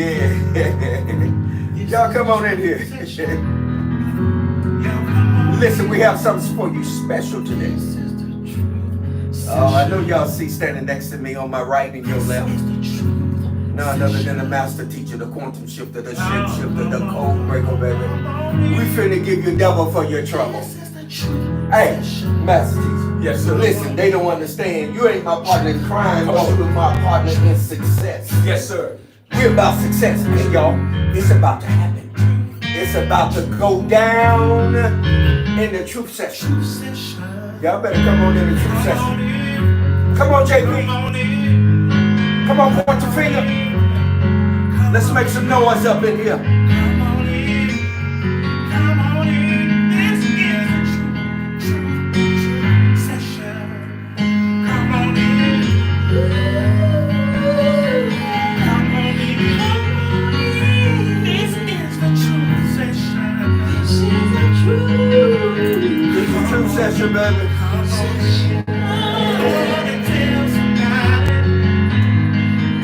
Yeah. Y'all come on in here. Listen, we have something for you special today. Oh, I know y'all see standing next to me on my right and your left. None other than the master teacher, the quantum shifter, the shape shifter, the code breaker, baby. We finna give you double for your trouble. Hey, master teacher. Yes, sir. Listen, they don't understand. You ain't my partner in crime, but you my partner in success. Yes, sir. We're about success, man, y'all. It's about to happen. It's about to go down in the truth session. Y'all better come on in the truth session. Come on, JP. Come on, point your finger. Let's make some noise up in here. Session, baby.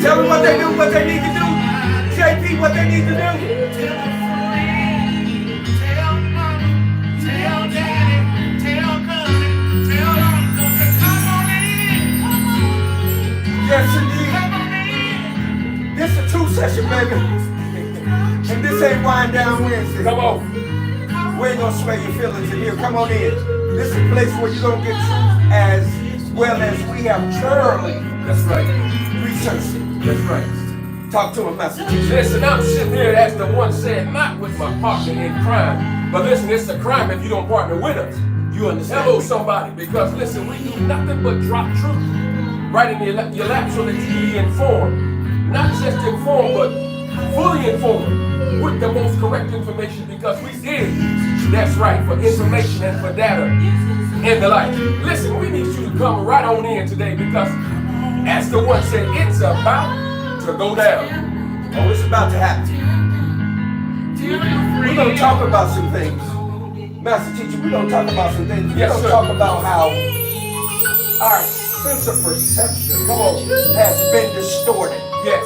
Tell them what they do, what they need to do. JP, what they need to do. Tell mama, tell daddy, tell cousin, tell uncle to come on in. Yes, indeed. This is a true session, baby. And this ain't Wind Down Wednesday. Come on. We ain't gonna sway your feelings in here. Come on in. This is a place where you're gonna get truth as well as we have thoroughly That's right. researched it. That's right. Talk to him, Master. Listen, I'm sitting here as the one said, not with my partner in crime. But listen, it's a crime if you don't partner with us. You understand? Hello, somebody. Because listen, we do nothing but drop truth right in your lap so that you can be informed. Not just informed, but fully informed with the most correct information because we did. That's right, for information and for data and the like. Listen, we need you to come right on in today because as the one said, it's about to go down. Oh, it's about to happen. We're going to talk about some things. Master teacher, we're going to talk about some things. We're Yes, going to sir. talk about how our sense of perception has been distorted. Yes.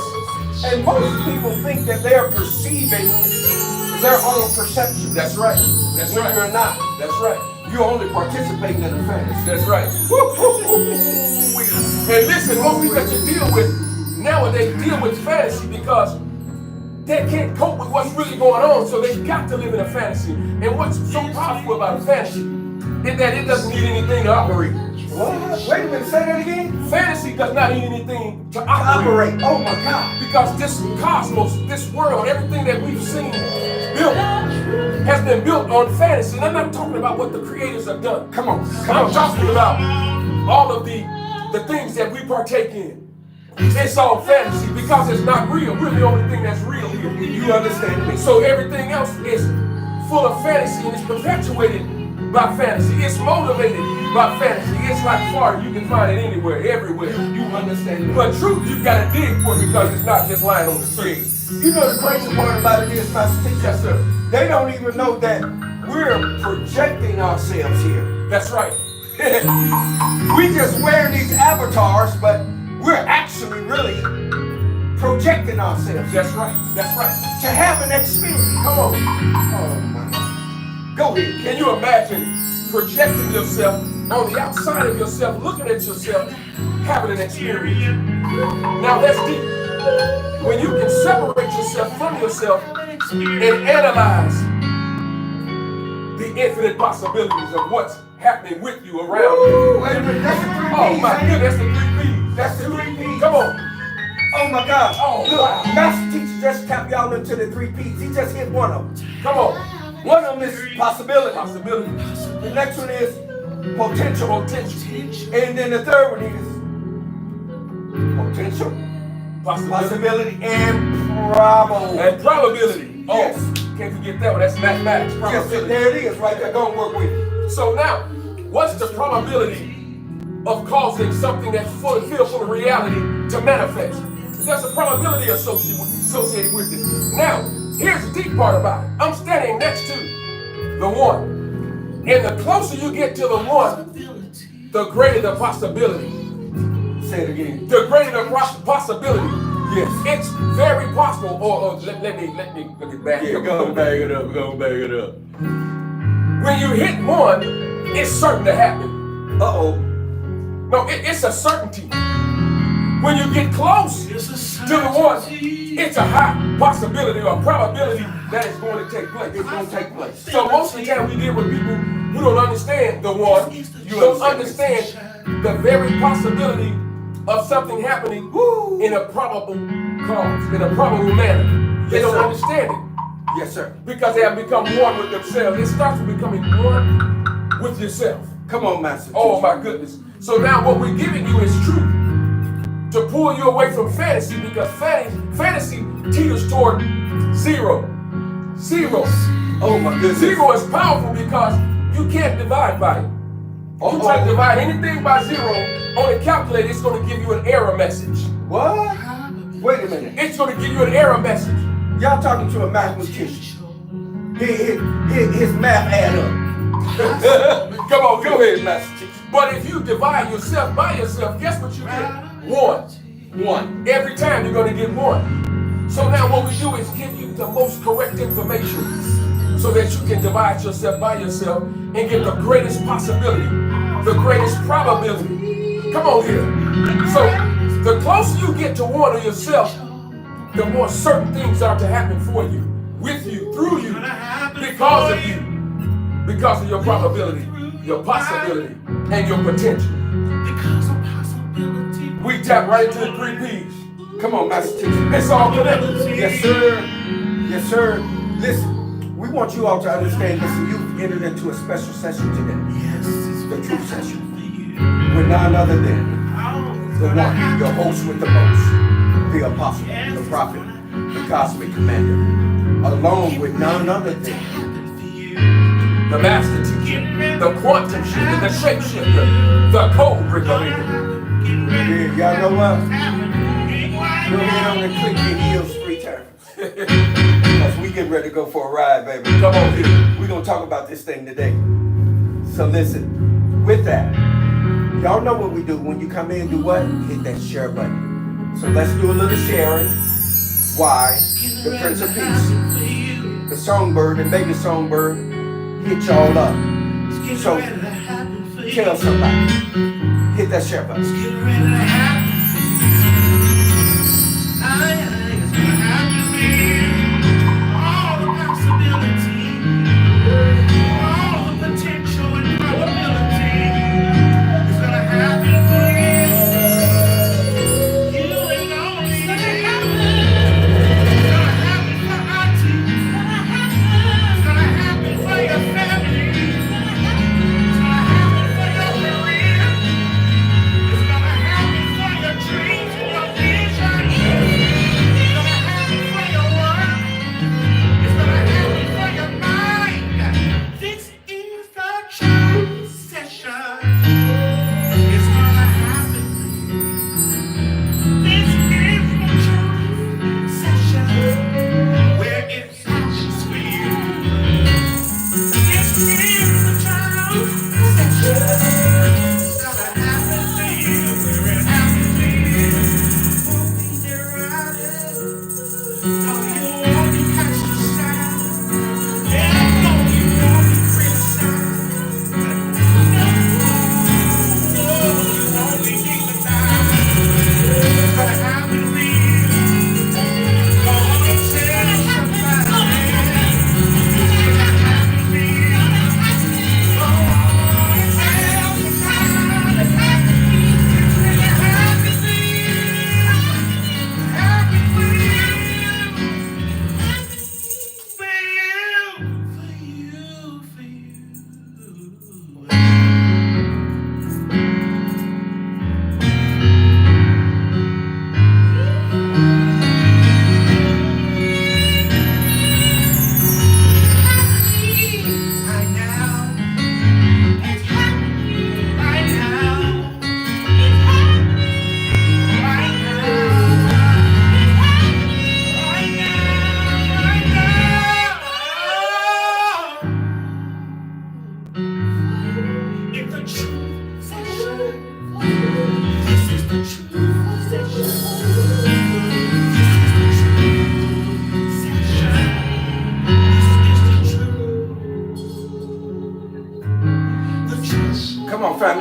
And most people think that they're perceiving their own perception. That's right. That's When right. you're not. That's right. You're only participating in the fantasy. That's right. And listen, most people that you deal with nowadays deal with fantasy because they can't cope with what's really going on, so they've got to live in a fantasy. And what's so powerful about a fantasy is that it doesn't need anything to operate. What? Wait a minute, say that again. Fantasy does not need anything to operate. Operate. Oh my God. Because this cosmos, this world, everything that we've seen built has been built on fantasy. And I'm not talking about what the creators have done. Come on. I'm talking about all of the things that we partake in. It's all fantasy because it's not real. We're the only thing that's real here. You understand me? So everything else is full of fantasy and it's perpetuated by fantasy. It's motivated by fantasy. It's like fire. You can find it anywhere, everywhere. You understand me? But truth, you gotta dig for it because it's not just lying on the street. You know the crazy part about it is, Master Teacher, Yes, sir. they don't even know that we're projecting ourselves here. That's right. We just wear these avatars, but we're actually really projecting ourselves That's right. That's right. to have an experience. Come on. Oh my. Go ahead. Can you imagine projecting yourself on the outside of yourself, looking at yourself, having an experience? Now that's deep. When you can separate yourself from yourself and analyze the infinite possibilities of what's happening with you, around you. Wait a minute, that's the three P's. Oh my ain't it? goodness, that's the 3 P's. That's the three P's. Come on. Oh my God. Oh, look, wow. Master Teacher just tapped y'all into the three P's. He just hit one of them. Come on. One of them is possibility. Possibility. The next one is potential. Potential. And then the third one is potential, possibility, and probable. And probability. Oh, Yes. can't forget that one. That's mathematics. Yes, Probability. there it is, right there. Go and work with it. So now, what's the probability of causing something that's filled with reality to manifest? There's a probability associated with it. Now, here's the deep part about it. I'm standing next to the one. And the closer you get to the one, the greater the possibility. Say it again. The greater the possibility Yes. It's very possible. Or let me back Yeah, up. go and bag it up. Go and bag it up. When you hit one, it's certain to happen. Uh-oh. No, it's a certainty. When you get close to the one, it's a high possibility or probability that it's going to take place. It's going to take place. So most of the time we deal with people who don't understand the one, you don't understand the very possibility of something happening in a probable cause, in a probable manner. They don't understand it. Yes, sir. Because they have become one with themselves. It starts with becoming one with yourself. Come on, Master. Oh my goodness. So now what we're giving you is truth to pull you away from fantasy, because fantasy teeters toward zero. Zero. Oh my goodness. Zero is powerful because you can't divide by it. You try to divide anything by zero on a calculator, it's going to give you an error message. What? Wait a minute. It's going to give you an error message. Y'all talking to a mathematician. His math add up. Come on, go ahead, Master Teacher. But if you divide yourself by yourself, guess what you get? One. Every time you're going to get one. So now what we do is give you the most correct information so that you can divide yourself by yourself and get the greatest possibility, the greatest probability. Come on here. So the closer you get to one of yourself, the more certain things are to happen for you, with you, through you, because of you, because of your probability, your possibility, and your potential. We tap right into the 3 P's. Come on, Master Teacher. It's all connected. Yes, sir. Yes, sir. Listen, we want you all to understand, listen, you've entered into a special session today. The truth session. With none other than the one, your host with the most, the apostle, the prophet, the cosmic commander, along with none other than the master teacher, the quantum shifter, the shape shifter, the code regulator. Yeah, y'all know what? Go ahead on and click your heels 3 times. Because we getting ready to go for a ride, baby. Come on here. We're going to talk about this thing today. So listen, with that, y'all know what we do. When you come in, do what? Hit that share button. So let's do a little sharing. Why? The Prince of Peace, the Songbird, and Baby Songbird hit y'all up. So tell somebody. Hit that share button.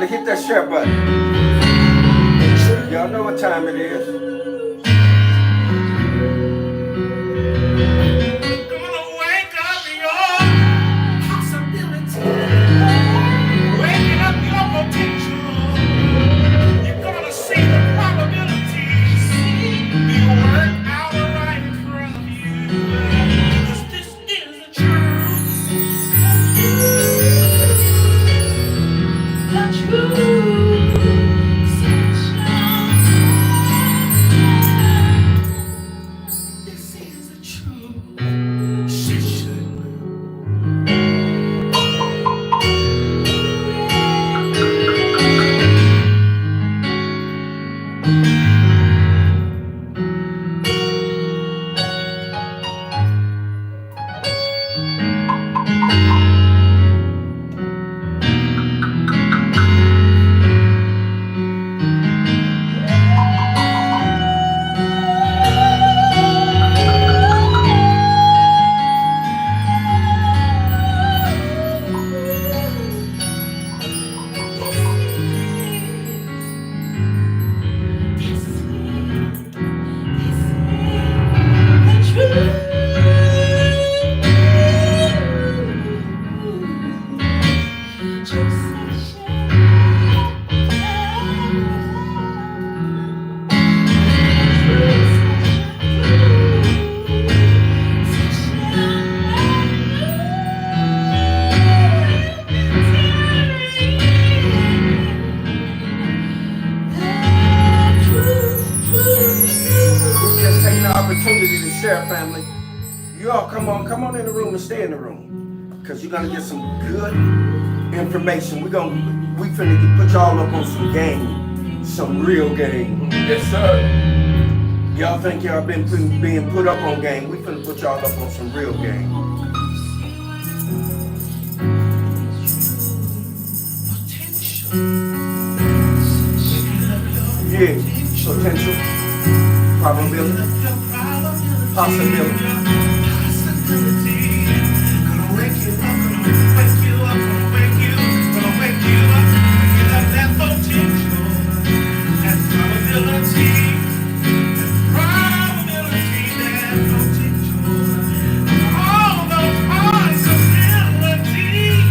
family, hit that share button. Y'all know what time it is. Gonna wake up your possibility. Waking up your potential. You're gonna see the probabilities be worked out right in front of you. 'Cause this is the truth. The truth. This is the truth. Session. Just taking the opportunity to share, family. You all come on in the room and stay in the room. Because you're going to get some good information. We finna put y'all up on some game. Some real game. Yes, sir. Y'all think y'all being put up on game. We finna put y'all up on some real game. Yeah, potential, probability, possibility. Gonna wake you up, gonna wake you up, gonna wake you up, waking up that potential, that probability, that potential, all those possibilities.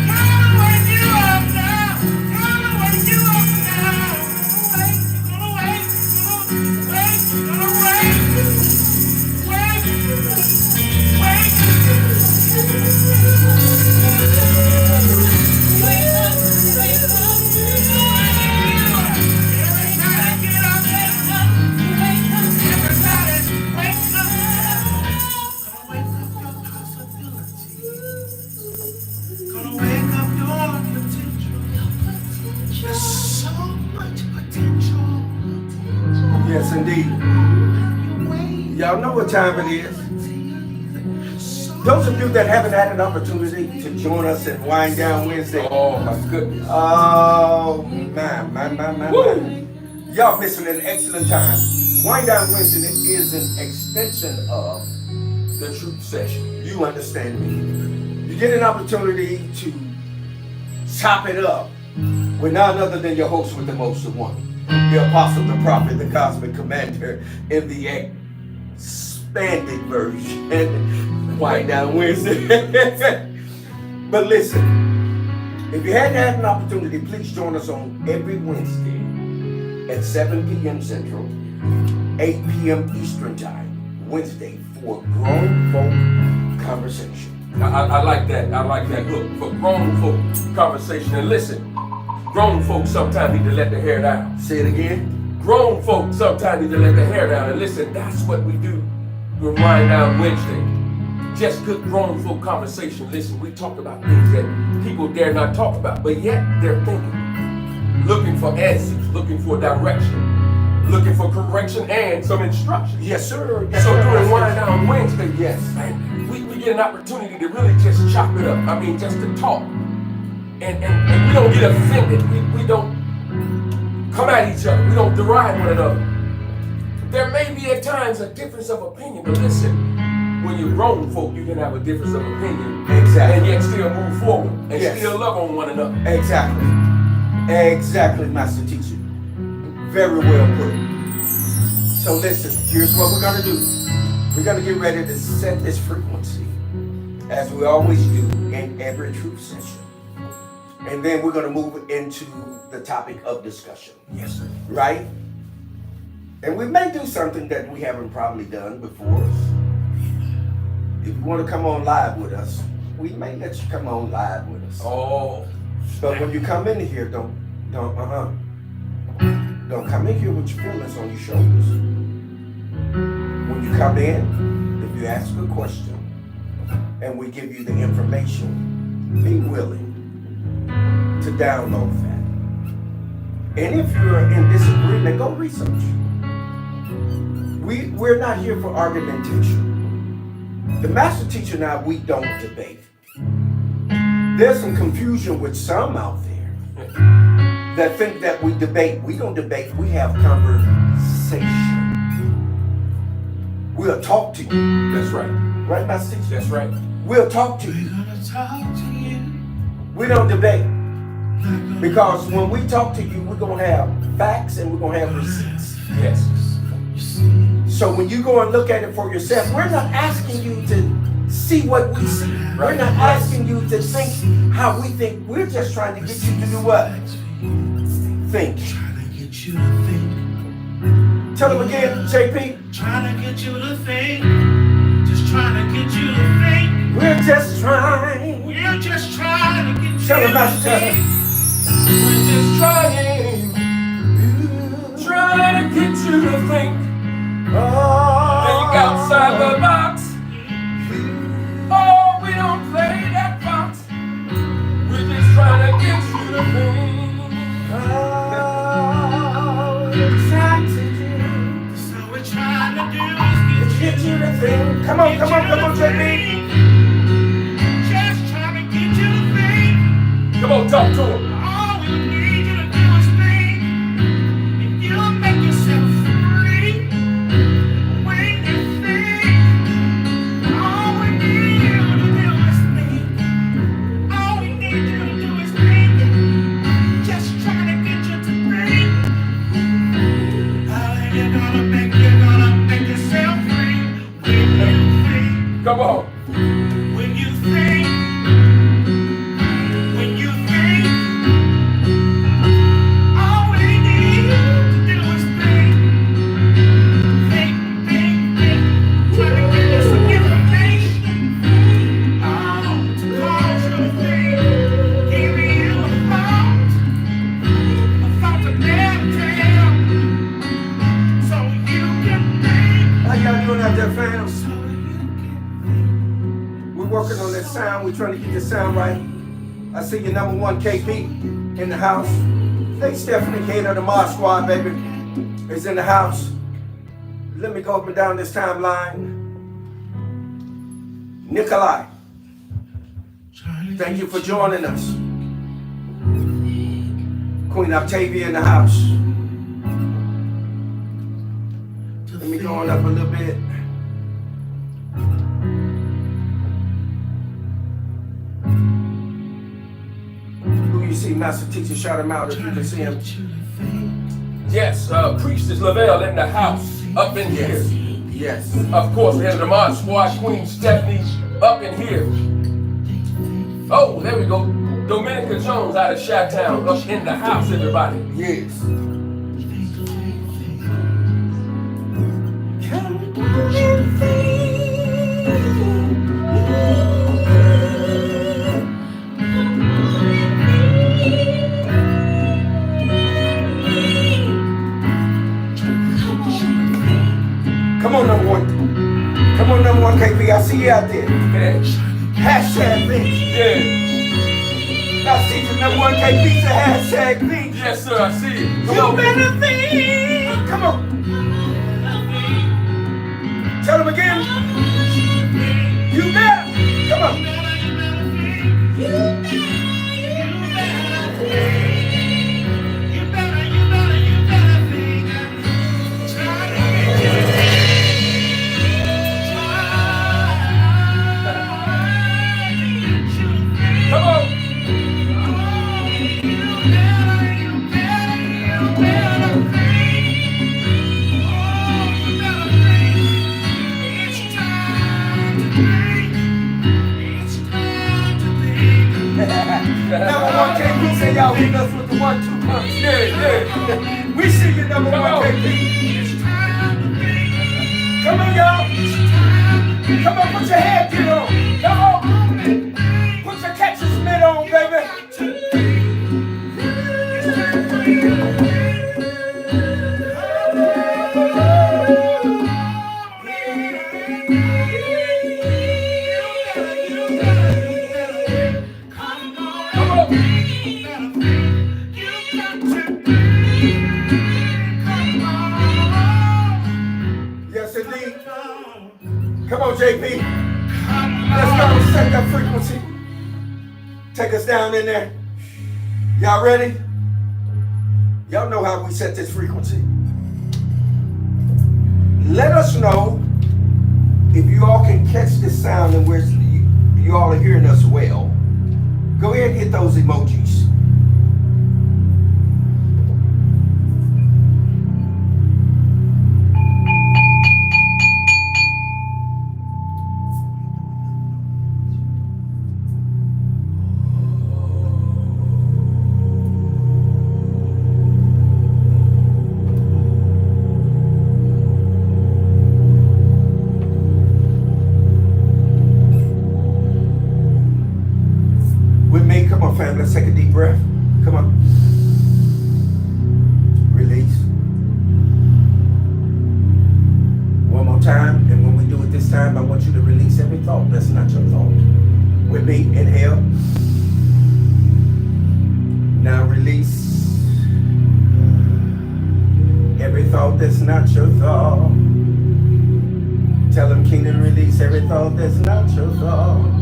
Gonna wake you up now, gonna wake you up now. Gonna wake, gonna wake, Yes, indeed. Y'all know what time it is. Those of you that haven't had an opportunity to join us at Wind Down Wednesday. Oh, my goodness. Oh, man. Woo! Y'all missing an excellent time. Wind Down Wednesday is an extension of The Truth Session. You Understand Me. You get an opportunity to chop it up with none other than your host with the most of one. The apostle, the prophet, the cosmic commander in the expanded version. Wind Down Wednesday. But listen, if you hadn't had an opportunity, please join us on every Wednesday at 7 p.m. Central, 8 p.m. Eastern Time. Wednesday for Grown Folk Conversation. I like that. I like that. Look, for grown folk conversation. And listen, grown folks sometimes need to let their hair down. Say it again. Grown folks sometimes need to let their hair down. And listen, that's what we do with Wind Down Wednesday. Just good grown folk conversation. Listen, we talk about things that people dare not talk about, but yet they're thinking. Looking for answers, looking for direction, looking for correction and some instruction. Yes, sir. So during Wind Down Wednesday, Yes. man, we get an opportunity to really just chop it up. I mean, just to talk. And we don't get offended. We don't come at each other. We don't deride one another. There may be at times a difference of opinion, but listen, when you're grown folk, you can have a difference of opinion. Exactly. And yet still move forward and Yes. still love on one another. Exactly. Exactly, Master Teacher. Very well put. So listen, here's what we're gonna do. We're gonna get ready to set this frequency, as we always do in every truth session. And then we're gonna move into the topic of discussion. Yes, sir. Right? And we may do something that we haven't probably done before. If you want to come on live with us, we may let you come on live with us. Oh, But when you come in here, don't come in here with your feelings on your shoulders. When you come in, if you ask a question and we give you the information, be willing to download that. And if you're in disagreement, go research. We're not here for argumentation. The master teacher and I, we don't debate. There's some confusion with some out there that think that we debate. We don't debate, we have conversation. We'll talk to you. that's right. Right, master teacher? That's right. We'll talk to We're you. gonna talk to you. We don't debate. Because when we talk to you, we're going to have facts and we're going to have receipts. Yes. So when you go and look at it for yourself, we're not asking you to see what we see. We're not asking you to think how we think. We're just trying to get you to do what? Think. Trying to get you to think. Tell them again, JP. Trying to get you to think. Just trying to get you to think. We're just trying. We're just trying to get you Tell them, to Master. think. We're just trying to get you to think. Think outside the box. Oh, we don't play that box. We're just trying to get you to think. So we're trying to do is Get you to think. Come on, JP. just trying to get you to think. Come on, talk to him. All we need you to do is think. And you'll make yourself free when you think. All we need you to do is think. All we need you to do is think. Just trying to get you to think. You're gonna make yourself free when you think. Come on. When you think. When you think. All we need to do is think. Think. Try to get you some information. Oh, to cause you to think. Give you a thought to meditate on. So you can think. How y'all doing out there, fam? So you We're working on that sound. We're trying to get the sound right. I see your number one KP in the house. Hey, Stephanie Kane of the Mod Squad, baby, is in the house. Let me go up and down this timeline. Nikolai, thank you for joining us. Queen Octavia in the house. Let me go on up a little bit. Who you see, Master Teacher? Shout him out if you can see him. Yes, Priestess Lavelle in the house, up in here. Yes. Of course, we have the Mod Squad, Queen Stephanie, up in here. Oh, there we go. Dominica Jones out of Chi-Town, up in the house, everybody. Yes. Come on, number one. Come on, number one KP. I see you out there. Yeah. Hashtag me. Yeah. I see the number one KP to hashtag me. Yes, sir, I see it. Come You on. better think. Come on. Tell them again. You better. Come on. Come on. beat us with the 1-2 punch. Yeah, yeah. We see you number Come one, on. KP. Come on, y'all. Come on, put your head gear on. Come on. Put your catcher's mitt on, baby. Come on. Yes, indeed. Come on, JP. Let's go and set that frequency. Take us down in there. Y'all ready? Y'all know how we set this frequency. Let us know if you all can catch this sound and you all are hearing us well. Go ahead and hit those emojis. With me, come on, family. Let's take a deep breath. Come on. Release. One more time, and when we do it this time, I want you to release every thought that's not your thought. With me, inhale. Now release every thought that's not your thought. Tell them, Kingdom, release every thought that's not your thought.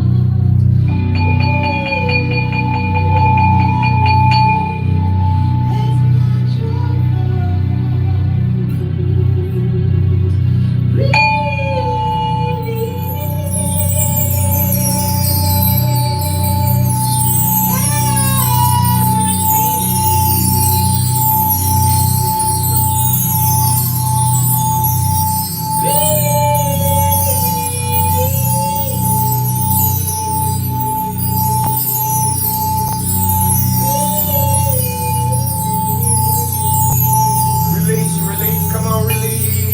Release, release, come on, release.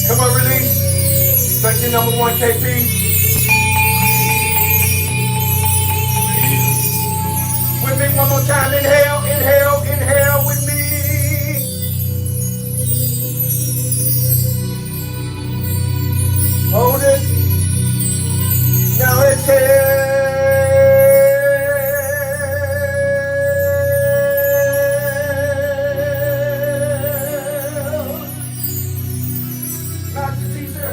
Come on, release. Thank you, number one, KP. With me one more time. Inhale, inhale, inhale with me. Hold it. Now exhale. Master teacher.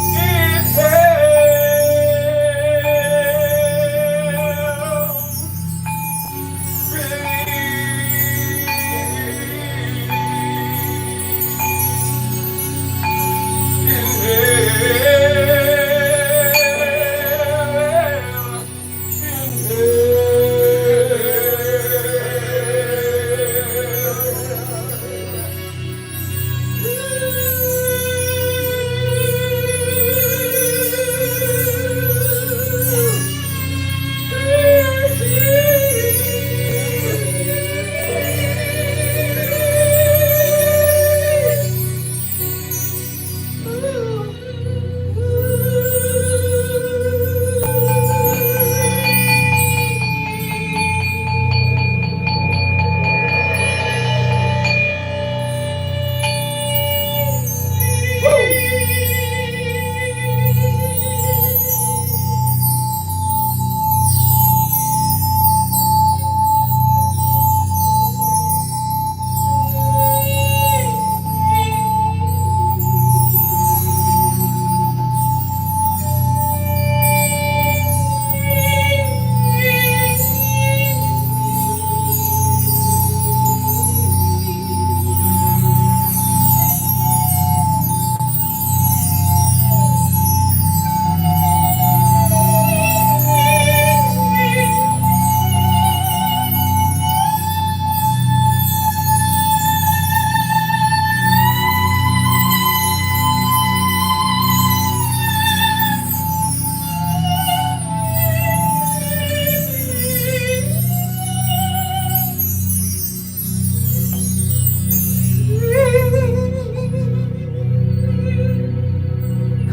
Inhale.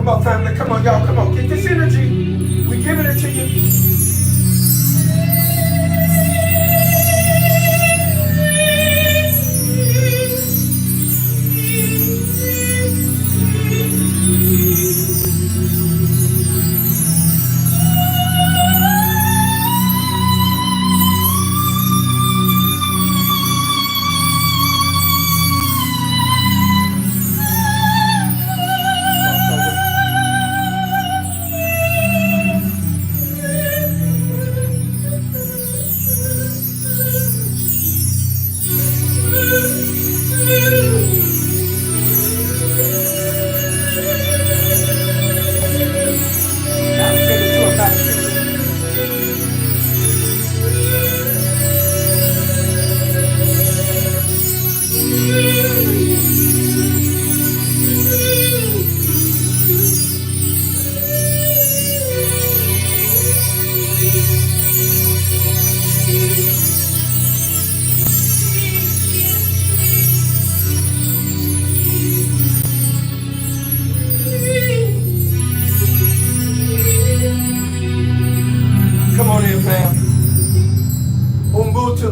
on, family. Come on, y'all. Come on. Get this energy. We're giving it to you. Come on in, fam. Ubuntu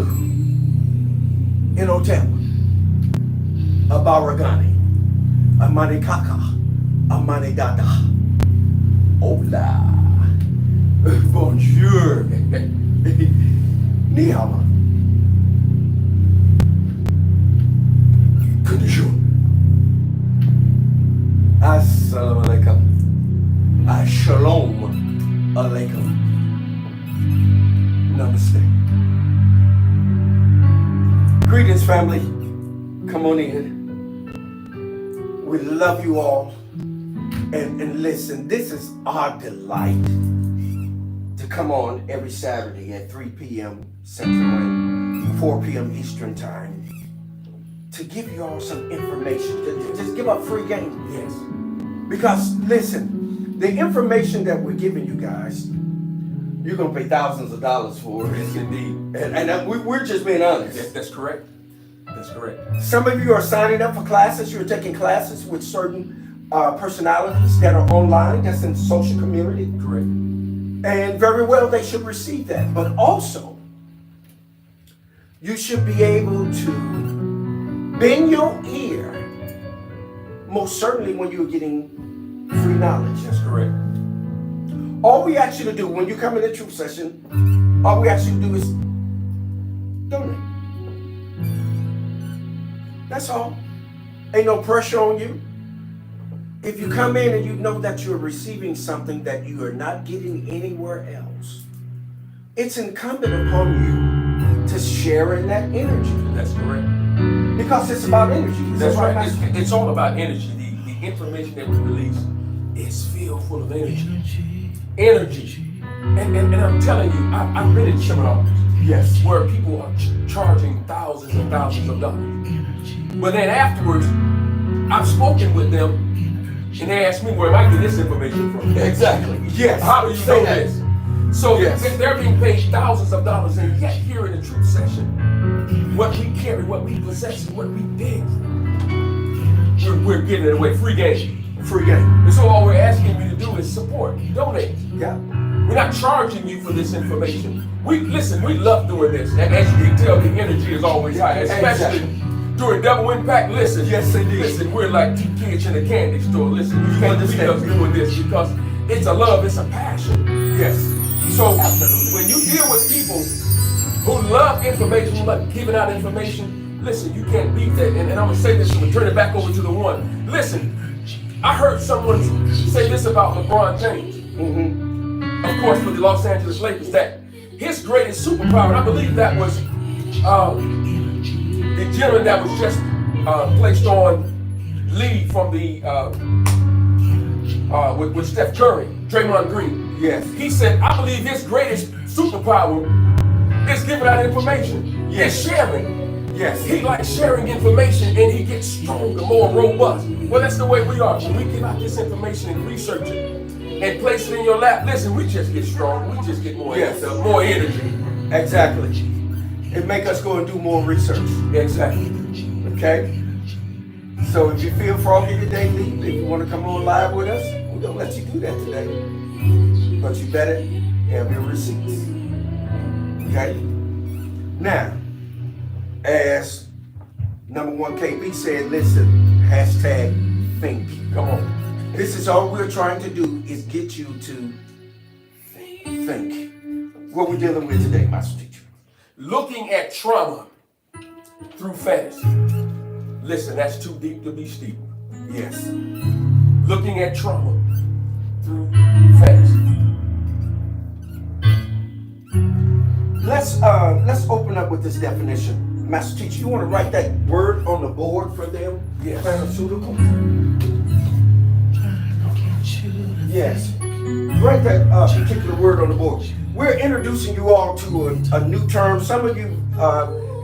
in Otema, Abaragani, Amani Kaka, Amani Dada. Hola. Bonjour. Ni hao. Bonjour. Assalamu alaikum. Shalom alaikum. Namaste. Greetings, family. Come on in. We love you all. And listen, this is our delight to come on every Saturday at 3 p.m. Central and 4 p.m. Eastern Time to give you all some information. To just give up free game. Yes. Because listen, the information that we're giving you guys, you're going to pay thousands of dollars for it. Yes, indeed. And we're just being honest. That's correct. That's correct. Some of you are signing up for classes. You're taking classes with certain personalities that are online, that's in the social community. Correct. And very well, they should receive that. But also, you should be able to bend your ear, most certainly when you're getting free knowledge. That's correct. All we ask you to do when you come in the truth session, all we ask you to do is donate. That's all. Ain't no pressure on you. If you come in and you know that you're receiving something that you are not getting anywhere else, it's incumbent upon you to share in that energy. That's correct. Because it's about energy. That's right. It's all about energy. The information that we release is filled full of energy. Energy. And I'm telling you, I've been in seminars. Yes. Where people are charging thousands and thousands of dollars. But then afterwards, I've spoken with them and they ask me where am I getting this information from? Exactly. Yes. How do you know this? So yes. They're being paid thousands of dollars, and yet here in the truth session, what we carry, what we possess, and what we dig, we're giving it away. Free game. Free game. And so all we're asking you to do is support, donate. Yeah. We're not charging you for this information. We love doing this. And as you can tell, the energy is always high, especially during double impact. Listen, yes, indeed. Listen, we're like two kids in a candy store. Listen, you can't beat us doing this because it's a love, it's a passion. Yes. So when you deal with people who love information, who love giving out information, listen, you can't beat that. And I'm gonna say this, I'm gonna turn it back over to the one. Listen, I heard someone say this about LeBron James. Mm-hmm. Of course, for the Los Angeles Lakers, that his greatest superpower, I believe that was the gentleman that was just placed on leave from the with Steph Curry, Draymond Green. Yes. He said, I believe his greatest superpower is giving out information. Yes. It's sharing. Yes. He likes sharing information and he gets stronger, more robust. Well, that's the way we are. When we give out this information and research it and place it in your lap, listen, we just get stronger. We just get more, more energy. Exactly. It make us go and do more research. Exactly. Okay? So if you feel froggy today, leave. If you want to come on live with us, we're going to let you do that today. But you better have your receipts. Okay? Now, as number one KB said, listen, hashtag think. Come on. This is all we're trying to do is get you to think. What we're dealing with today, Master Teacher. Looking at trauma through fantasy. Listen, that's too deep to be steep. Yes. Looking at trauma through fantasy. Let's open up with this definition. Master Teacher, you want to write that word on the board for them? Yes. Pharmaceutical? Yes. Write that particular word on the board. We're introducing you all to a new term. Some of you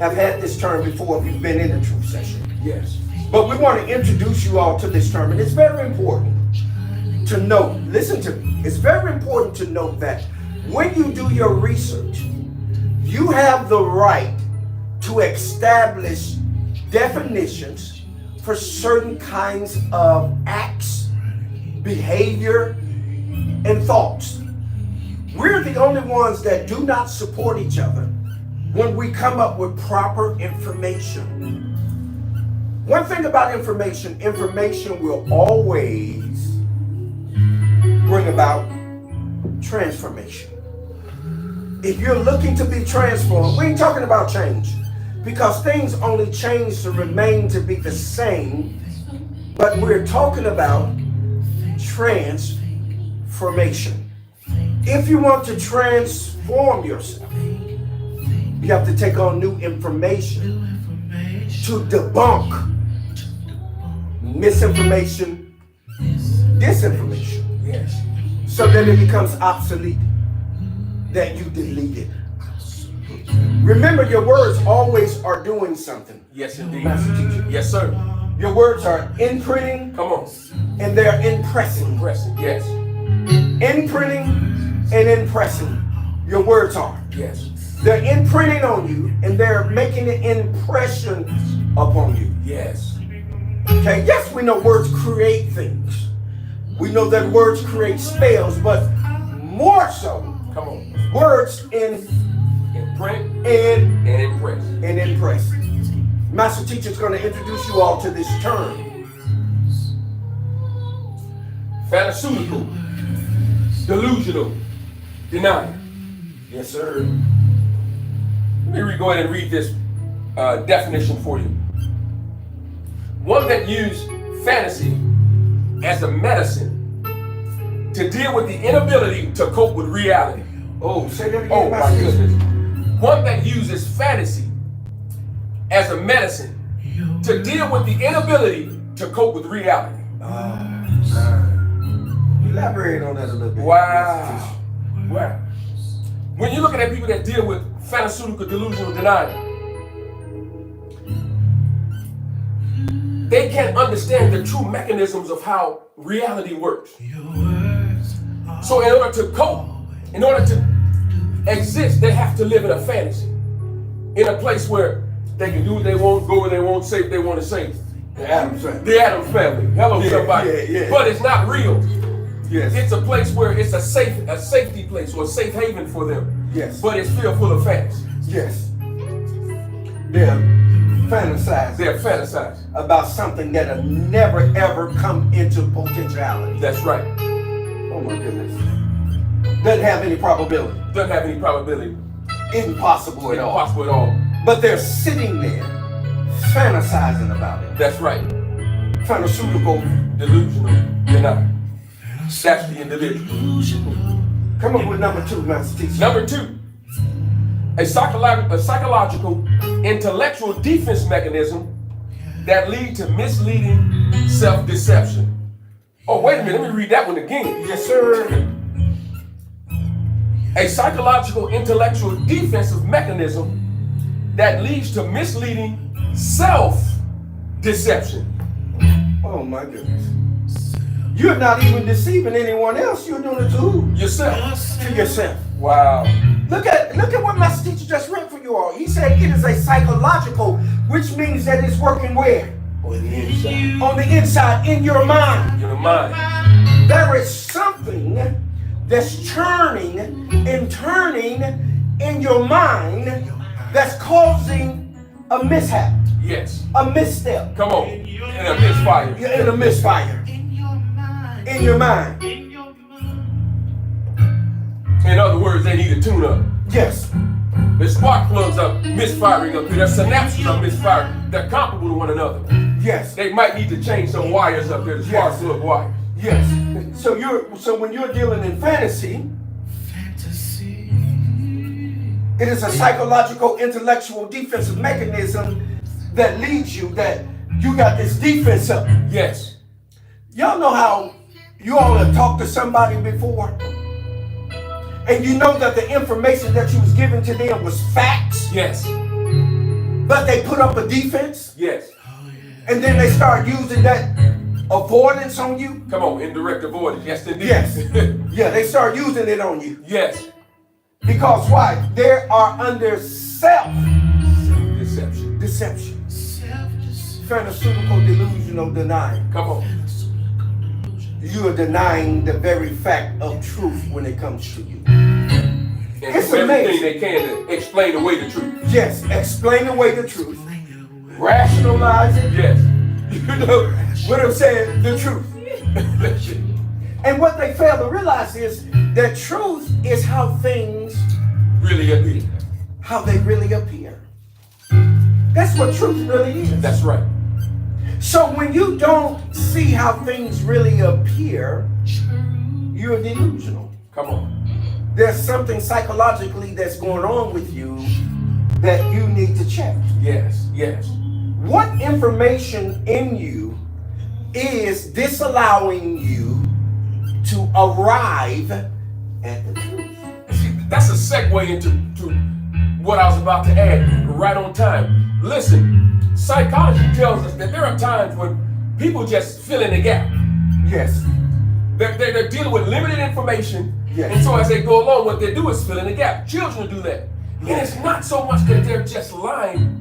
have had this term before if you've been in a truth session. Yes. But we want to introduce you all to this term. And it's very important to note, listen to me, it's very important to note that when you do your research, you have the right to establish definitions for certain kinds of acts, behavior, and thoughts. We're the only ones that do not support each other when we come up with proper information. One thing about information will always bring about transformation. If you're looking to be transformed, we ain't talking about change, because things only change to remain to be the same, but we're talking about transformation. If you want to transform yourself, you have to take on new information to debunk misinformation, disinformation, Yes. so that it becomes obsolete, that you delete it. Remember, your words always are doing something. Yes, indeed. Master Teacher. Yes, sir. Your words are imprinting Come on. and they're impressing. Impressive. Yes. Imprinting and impressing. Your words are. Yes. They're imprinting on you and they're making an impression upon you. Yes. Okay, yes, we know words create things. We know that words create spells, but more so, Come on. words in Imprint and and impress. impress. Master Teacher is going to introduce you all to this term. Pharmaceutical. Delusional. Denial. Yes, sir. Let me go ahead and read this definition for you. One that used fantasy as a medicine to deal with the inability to cope with reality. Oh, say that again, Oh my Master Teacher. goodness. One that uses fantasy as a medicine to deal with the inability to cope with reality. Elaborate on that a little bit. Wow. Wow. When you look at people that deal with pharmaceutical delusional denial, they can't understand the true mechanisms of how reality works. So in order to cope, in order to exist, they have to live in a fantasy. In a place where they can do what they want, go where they want, say what they want to say. The Addams family. The Addams family. Hello, Yeah, somebody. yeah. But it's not real. Yes. It's a place where it's a safety place or a safe haven for them. Yes. But it's filled full of fantasy. Yes. They're fantasizing They're fantasizing. about something that'll never ever come into potentiality. That's right. Oh my goodness. Doesn't have any probability. Doesn't have any probability. Impossible at all. Impossible at all. But they're sitting there fantasizing about it. That's right. Pharmaceutical. Delusional denial. That's the individual. Come up with number 2, Master Teacher. Number 2, a psychological intellectual defense mechanism that lead to misleading self-deception. Oh, wait a minute, let me read that one again. Yes, sir. A psychological intellectual defensive mechanism that leads to misleading self-deception. Oh my goodness. You're not even deceiving anyone else. You're doing it to who? Yourself. To yourself. Wow. Look at what Master Teacher just read for you all. He said it is a psychological, which means that it's working where? On the inside. On the inside, in your mind. Your mind. There is something that's churning and turning in your mind that's causing a mishap, Yes. a misstep. Come on. In a misfire. You're in a misfire in your mind. In other words, they need a tune up. Yes, The spark plugs are misfiring up here. Their synapses are misfiring. They're comparable to one another. yes, They might need to change some wires up there, the spark plug wires. yes. So when you're dealing in fantasy, it is a psychological, intellectual, defensive mechanism that leads you, that you got this defense up. Yes. Y'all know how you all have talked to somebody before, and you know that the information that you was giving to them was facts, Yes. but they put up a defense, Yes. and then they start using that avoidance on you. Come on, indirect avoidance. Yes, indeed. Yes. Yeah, they start using it on you. Yes. Because why? They are under Deception. deception. Pharmaceutical delusional denying. Come on. You are denying the very fact of truth when it comes to you. And It's do everything amazing. they can to explain away the truth. Yes, explain away the truth. Rationalize it. Yes. You know what I'm saying? The truth. And what they fail to realize is that truth is how things, Really appear. how they really appear. That's what truth really is. That's right. So when you don't see how things really appear, you're delusional. Come on. There's something psychologically that's going on with you that you need to check. Yes. Yes. What information in you is disallowing you to arrive at the truth? See, that's a segue into what I was about to add right on time. Listen, psychology tells us that there are times when people just fill in the gap. Yes. They're dealing with limited information, Yes. and so as they go along, what they do is fill in the gap. Children do that. And it's not so much that they're just lying,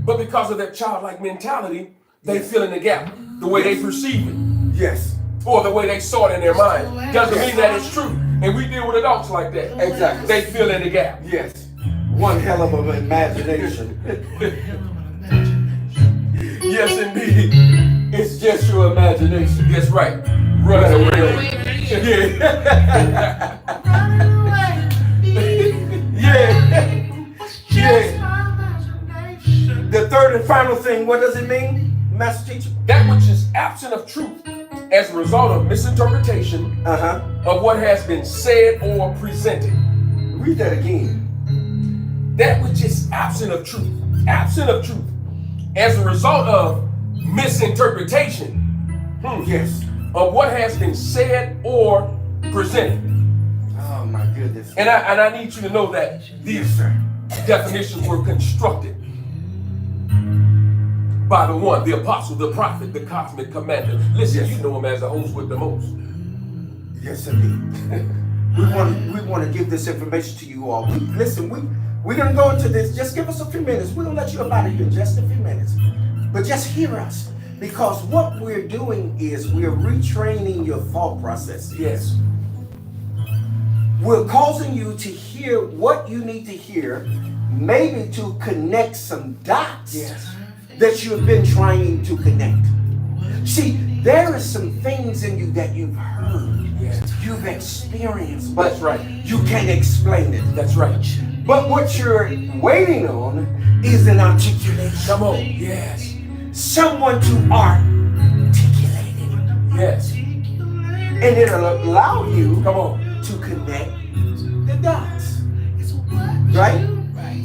but because of their childlike mentality, they fill in the gap the way they perceive it, Yes. or the way they saw it in their mind. Doesn't mean that it's true. And we deal with adults like that. Exactly. They fill in the gap. Yes. One hell of an imagination. Yes, indeed. It's just your imagination. That's right. Running away. Yeah. Yeah. Yeah. The third and final thing, what does it mean, Master Teacher? That which is absent of truth as a result of misinterpretation Uh-huh. of what has been said or presented. Read that again. That which is absent of truth as a result of misinterpretation Yes. of what has been said or presented. Oh my goodness. And I need you to know that Yes, these sir. definitions were constructed by the one, the apostle, the prophet, the cosmic commander. Listen, Yes. you know him as the host with the most. Yes, indeed. we want to give this information to you all. We're gonna go into this. Just give us a few minutes. We're gonna let you up out of here in just a few minutes. But just hear us, because what we're doing is we're retraining your thought process. Yes. We're causing you to hear what you need to hear, maybe to connect some dots Yes. that you've been trying to connect. See, there are some things in you that you've heard, Yes. you've experienced, but That's right. you can't explain it. That's right. But what you're waiting on is an articulation. Come on. Yes. Someone to articulate it. Yes. And it'll allow you Come on. to connect the dots. Right?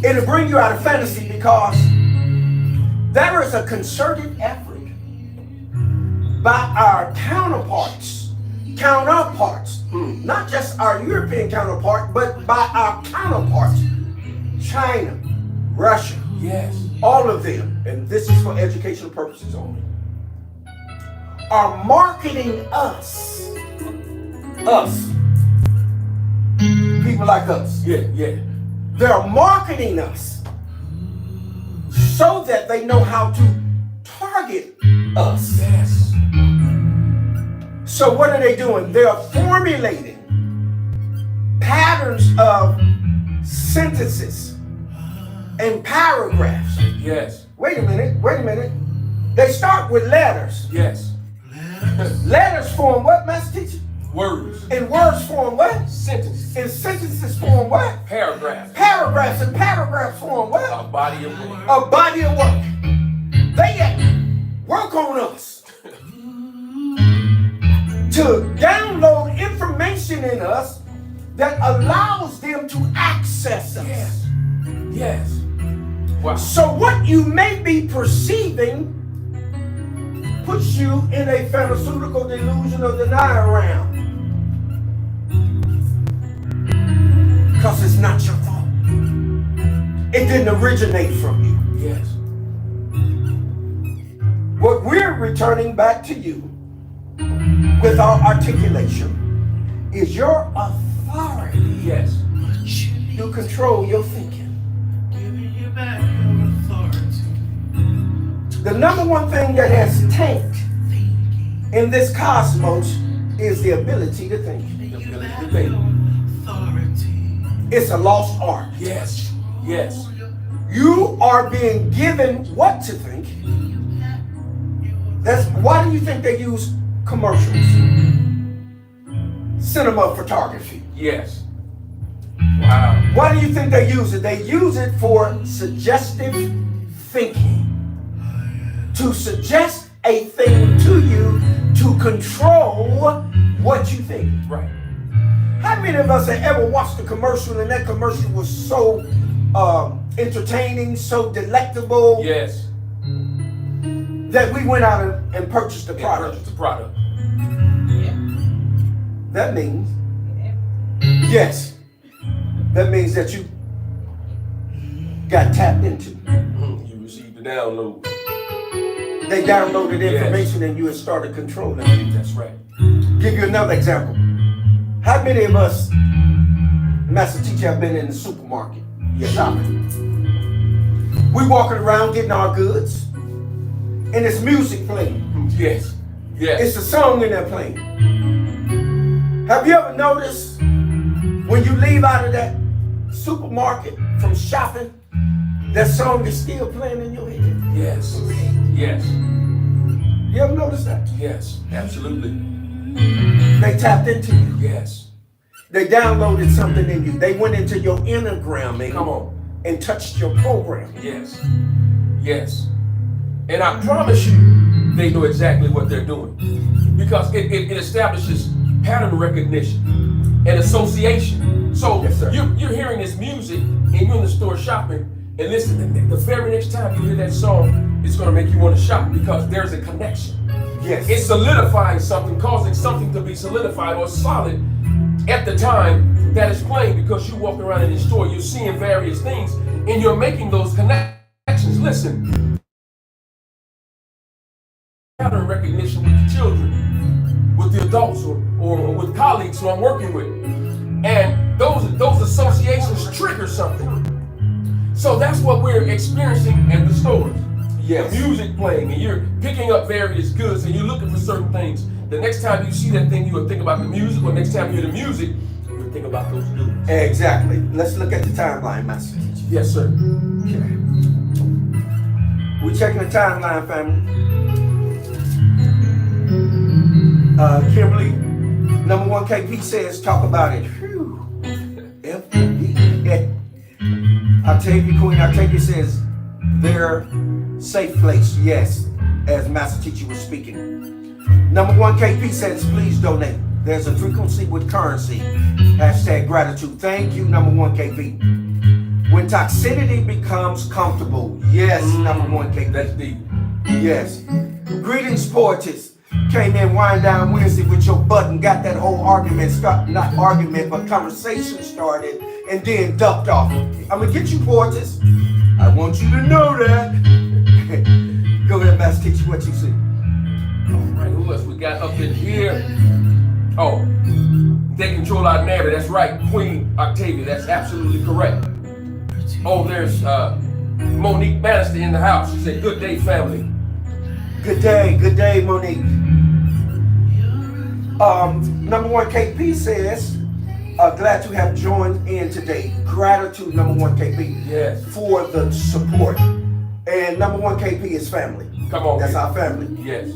It'll bring you out of fantasy, because there is a concerted effort by our counterparts, not just our European counterpart, but by our counterparts, China, Russia, Yes. all of them, and this is for educational purposes only, are marketing us, people like us. Yeah. Yeah. They're marketing us so that they know how to target target us. Yes. So what are they doing? They're formulating patterns of sentences and paragraphs. Yes. Wait a minute. They start with letters. Yes. Letters form what, Master Teacher? Words. And words form what? Sentences. And sentences form what? Paragraphs. Paragraphs, and paragraphs form what? A body of work. A body of work. They work on us to download information in us that allows them to access us. Yes. Yes. Wow. So what you may be perceiving puts you in a pharmaceutical delusion or denial realm. Because it's not your fault. It didn't originate from you. Yes. What we're returning back to you with our articulation is your authority Yes. to control your thinking. Giving you back your authority. The number one thing that has tanked in this cosmos is the ability to think. The ability to think. Authority. It's a lost art. Yes. Yes. You are being given what to think. That's why do you think they use commercials? Cinema photography. Yes. Wow. Why do you think they use it? They use it for suggestive thinking. To suggest a thing to you to control what you think. Right. How many of us have ever watched a commercial and that commercial was so entertaining, so delectable Yes. that we went out and purchased the product? Purchase the product. That means, yes, that means that you got tapped into. You received the download. They downloaded Yes. information and you had started controlling it. That's right. Give you another example. How many of us, Master Teacher, have been in the supermarket? Shopping. We walking around getting our goods, and it's music playing. Yes. Yes. It's a song in there playing. Have you ever noticed when you leave out of that supermarket from shopping, that song is still playing in your head? Yes. Yes. You ever notice that? Yes. Absolutely. They tapped into you. Yes. They downloaded something in you. They went into your enneagram Come on. and touched your program. Yes. Yes. And I promise you, they know exactly what they're doing. Because it establishes pattern recognition and association. So Yes, sir. you're hearing this music and you're in the store shopping, and listen, the very next time you hear that song, it's going to make you want to shop because there's a connection. Yes. It's solidifying something, causing something to be solidified or solid at the time that it's playing, because you walk around in the store, you're seeing various things, and you're making those connections. Listen, pattern recognition with the children, with the adults, or with colleagues who I'm working with, and those associations trigger something. So that's what we're experiencing in the stores. Yes. The music playing, and you're picking up various goods, and you're looking for certain things. The next time you see that thing, you will think about the music, or next time you hear the music, you'll think about those goods. Exactly. Let's look at the timeline, Master Teacher. Yes, sir. Okay. We're checking the timeline, family. Kimberly, number one KP says, talk about it. Whew. FB. Octavia, Queen Octavia says, their safe place. Yes, as Master Teacher was speaking. Number one KP says, please donate. There's a frequency with currency. Hashtag gratitude. Thank you, number one KP. When toxicity becomes comfortable. Yes, number one KP. That's deep. Yes. Greetings, poetess. Came in wind down Wednesday with your button, got that whole argument not argument, but conversation started, and then ducked off. I'm gonna get you, poetess. I want you to know that. Go ahead, Master Teacher, what you see. All right, who else we got up in here? Oh, they control our narrative. That's right, Queen Octavia. That's absolutely correct. Oh, there's Monique Bannister in the house. She said, good day, family. Good day, Monique. Number one KP says, glad to have joined in today. Gratitude, number one KP, Yes. for the support. And number one KP is family. Come on. That's kid. our family. Yes.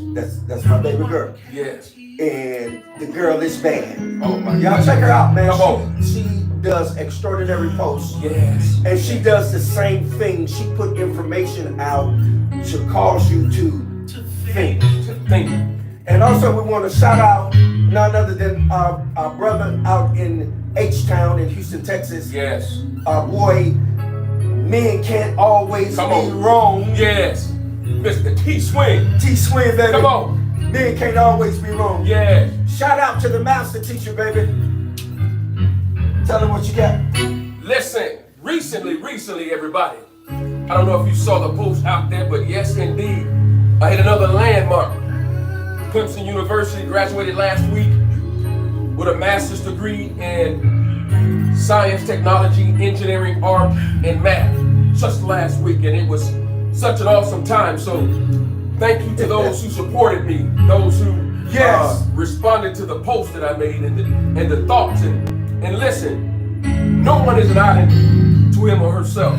That's my baby girl. Yes. And the girl is bad. Oh my Y'all God. check her out, man. Come on. She does extraordinary posts. Yes. And she does the same thing. She put information out to cause you to think. Think. And also we want to shout out none other than our brother out in H-Town in Houston, Texas. Yes. Our boy, men can't always Come be on. wrong. Yes. Mr. T Swing. T-Swing, baby. Come on. Men can't always be wrong. Yes. Shout out to the master teacher, baby. Tell them what you got. Listen, recently, everybody. I don't know if you saw the post out there, but yes, indeed. I hit another landmark. Clemson University graduated last week with a master's degree in science, technology, engineering, art, and math. Just last week, and it was such an awesome time. So thank you to those who supported me, those who Yes. responded to the post that I made and the thoughts. And listen, no one is an island to him or herself.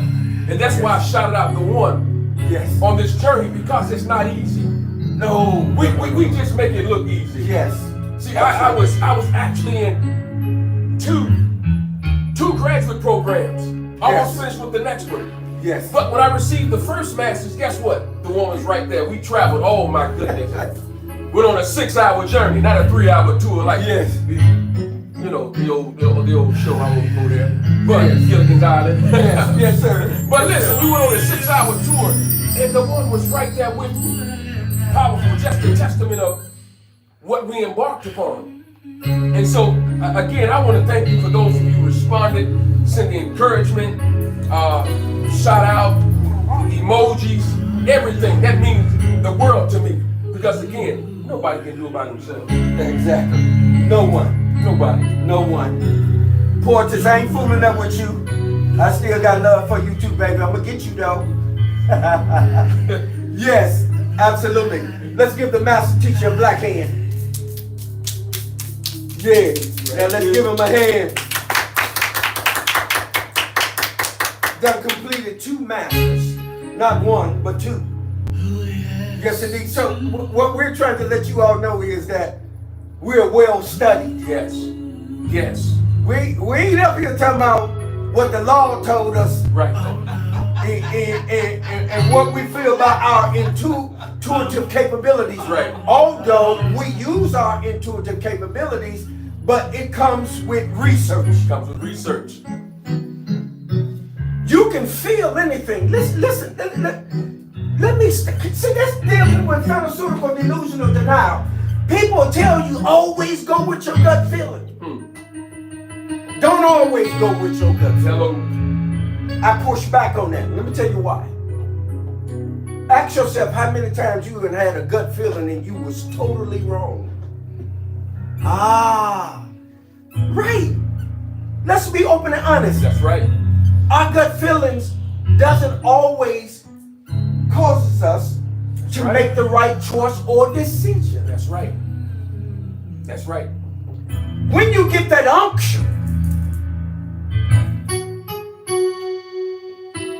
And that's why I shouted out the one Yes. on this journey, because it's not easy. No. We just make it look easy. Yes. See, I was actually in two graduate programs. I Yes. almost finished with the next one. Yes. But when I received the first master's, guess what? The one was right there. We traveled, oh my goodness. Went on a 6-hour journey, not a 3-hour tour like Yes. you know, the old show. I won't go there. But Yes. Gilligan's Island. Yes. Yes, sir. But listen, we went on a 6-hour tour, and the one was right there with me. Powerful, just a testament of what we embarked upon. And so, again, I want to thank you for those of you who responded, sent the encouragement, shout out, emojis, everything. That means the world to me. Because again, nobody can do it by themselves. Exactly. No one. Nobody. No one. Portis, I ain't fooling up with you. I still got love for you too, baby. I'm gonna get you though. Yes, absolutely. Let's give the master teacher a black hand. Yeah. Now let's give him a hand. Done completed 2 masters. Not 1, but 2. Yes, indeed. So what we're trying to let you all know is that we're well studied. Yes. Yes. We ain't up here talking about what the law told us Right. and what we feel about our intuitive capabilities. Right. Although we use our intuitive capabilities, but it comes with research. Comes with research. You can feel anything. Listen. Let me see. That's dealing with pharmaceutical delusional denial. People tell you always go with your gut feeling. Don't always go with your gut feeling. Hello. I push back on that. Let me tell you why. Ask yourself how many times you have had a gut feeling and you was totally wrong. Right. Let's be open and honest. That's right. Our gut feelings doesn't always causes us to right. make the right choice or decision. That's right. That's right. When you get that unction,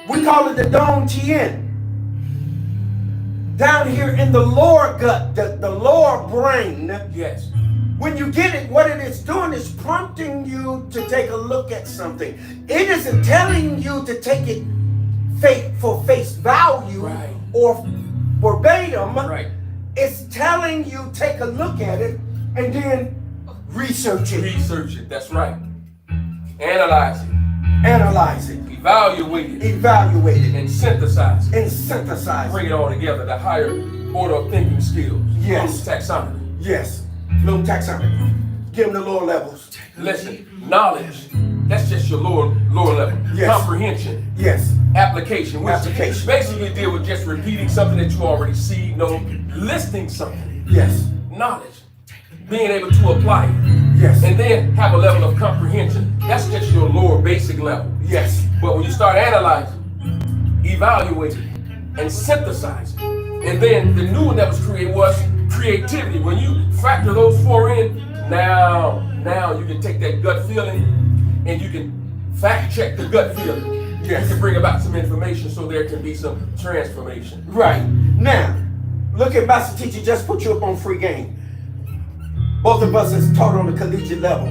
we call it the Dong Tien. Down here in the lower gut, the lower brain, Yes. when you get it, what it is doing is prompting you to take a look at something. It isn't telling you to take it for face value Right. or verbatim. Right. It's telling you take a look at it and then research it, Research it. That's right. Analyze it. analyze it, Evaluate it. evaluate it, And synthesize it. and synthesize Bring it. it all together. The higher order of thinking skills. Yes. Taxonomy. Yes, little taxonomy. Give them the lower levels. Listen, knowledge. That's just your lower level. Yes. Comprehension. Yes, Application, which Application. basically deal with just repeating something that you already see, know, listing something. yes, Knowledge, being able to apply it, yes, and then have a level of comprehension. That's just your lower basic level. yes, But when you start analyzing, evaluating, and synthesizing, And then the new one that was created was creativity. When you factor those four in, now you can take that gut feeling and you can fact check the gut feeling. Yes. You can bring about some information so there can be some transformation. Right. Now, look at Master Teacher just put you up on free game. Both of us is taught on the collegiate level.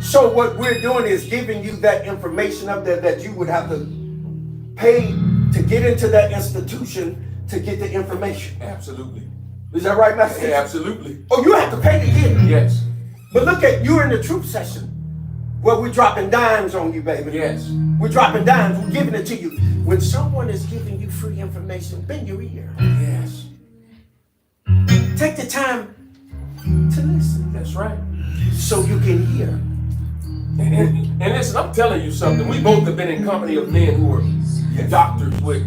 So what we're doing is giving you that information up there that you would have to pay to get into that institution to get the information. Absolutely. Is that right, Master Teacher? Yeah, absolutely. Oh, you have to pay to get it. Yes. But look at you in the truth session where we're dropping dimes on you, baby. Yes. We're dropping dimes. We're giving it to you. When someone is giving you free information, bend your ear. Yes. Take the time to listen That's right. so you can hear. And listen, I'm telling you something. We both have been in company of men who are doctors with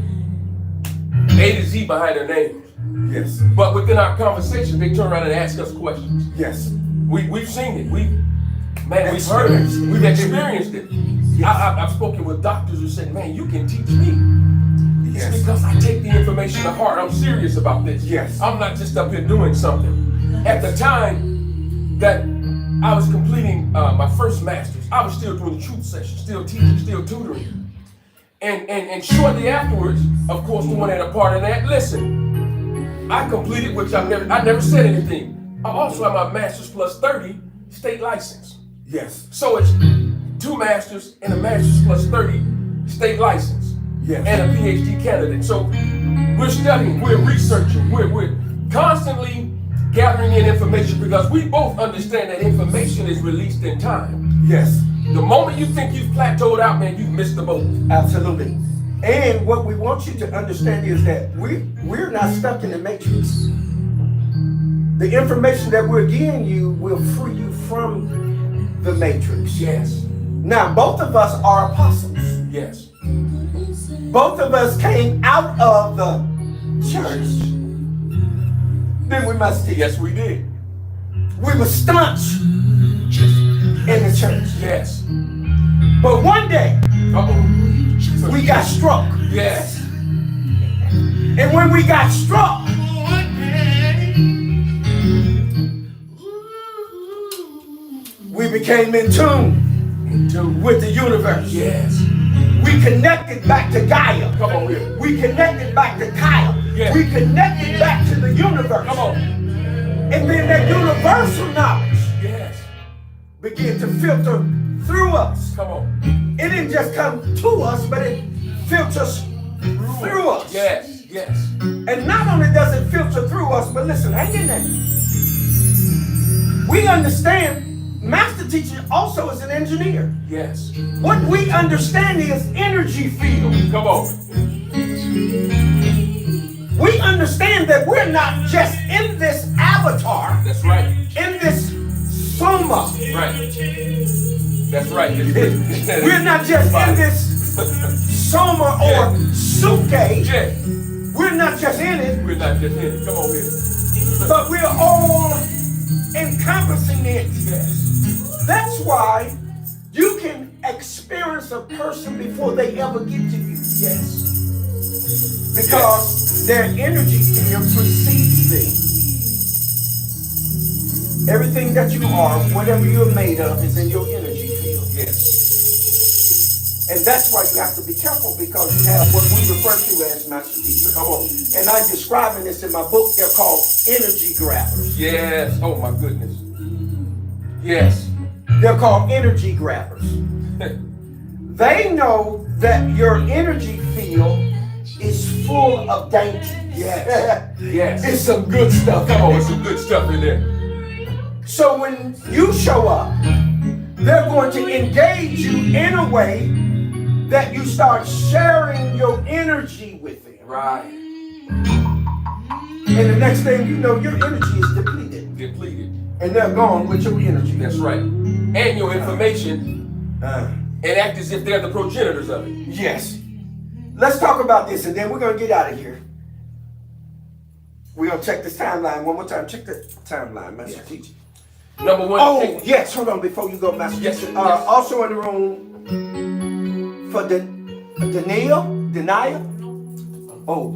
A to Z behind their names. Yes. But within our conversation, they turn around and ask us questions. Yes. We've seen it. We've heard it. We've experienced it. I've spoken with doctors who said, man, you can teach me. It's Yes. because I take the information to heart. I'm serious about this. Yes. I'm not just up here doing something. At the time that I was completing my first master's, I was still doing the truth session, still teaching, still tutoring. And shortly afterwards, of course, the one that a part of that, listen, I completed, which I never said anything. I also have my master's plus 30 state license. Yes. So it's 2 masters and a master's plus 30 state license. Yes. And a PhD candidate. So we're studying, we're researching, we're constantly gathering in information because we both understand that information is released in time. Yes. The moment you think you've plateaued out, man, you've missed the boat. Absolutely. And what we want you to understand is that we're not stuck in the matrix. The information that we're giving you will free you from the matrix. Yes. Now, both of us are apostles. Yes. Both of us came out of the church. Then we must teach. Yes, we did. We were staunch in the church. Yes. But one day, Uh-oh. we got struck. Yes. And when we got struck, we became in tune with the universe. Yes. We connected back to Gaia. Come on here. We connected back to Kyle. Yeah. We connected back to the universe. Come on. And then that universal knowledge Yes. began to filter through us. Come on. It didn't just come to us, but it filters through us. Yes. Yes. And not only does it filter through us, but listen, hang in there. We understand Master Teacher also is an engineer. Yes. What we understand is energy field. Come on. We understand that we're not just in this avatar, That's right. in this soma. Right. That's right. We're not just in this soma or suke. Yeah. We're not just in it, We're not just in it. Come on here. but we're all encompassing it. Yes. That's why you can experience a person before they ever get to you. Yes. Because their energy in you precedes them. Everything that you are, whatever you're made of, is in your energy field. Yes. And that's why you have to be careful, because you have what we refer to as Master Teacher. Come on. And I'm describing this in my book. They're called energy grabbers. Yes. Oh my goodness. Yes. They're called energy grabbers. They know that your energy field is full of danger. Yes. Yes. It's some good stuff. Come on, there's some good stuff in there. So when you show up, they're going to engage you in a way that you start sharing your energy with them. Right. And the next thing you know, your energy is depleted. Depleted. And they're gone with your energy. That's right. And your information, and act as if they're the progenitors of it. Yes. Let's talk about this, and then we're going to get out of here. We're going to check this timeline one more time. Check the timeline, Master Teacher. Number one. Oh, yes. Hold on before you go, Master Yes, Teacher. yes. Also in the room for Denia. Oh,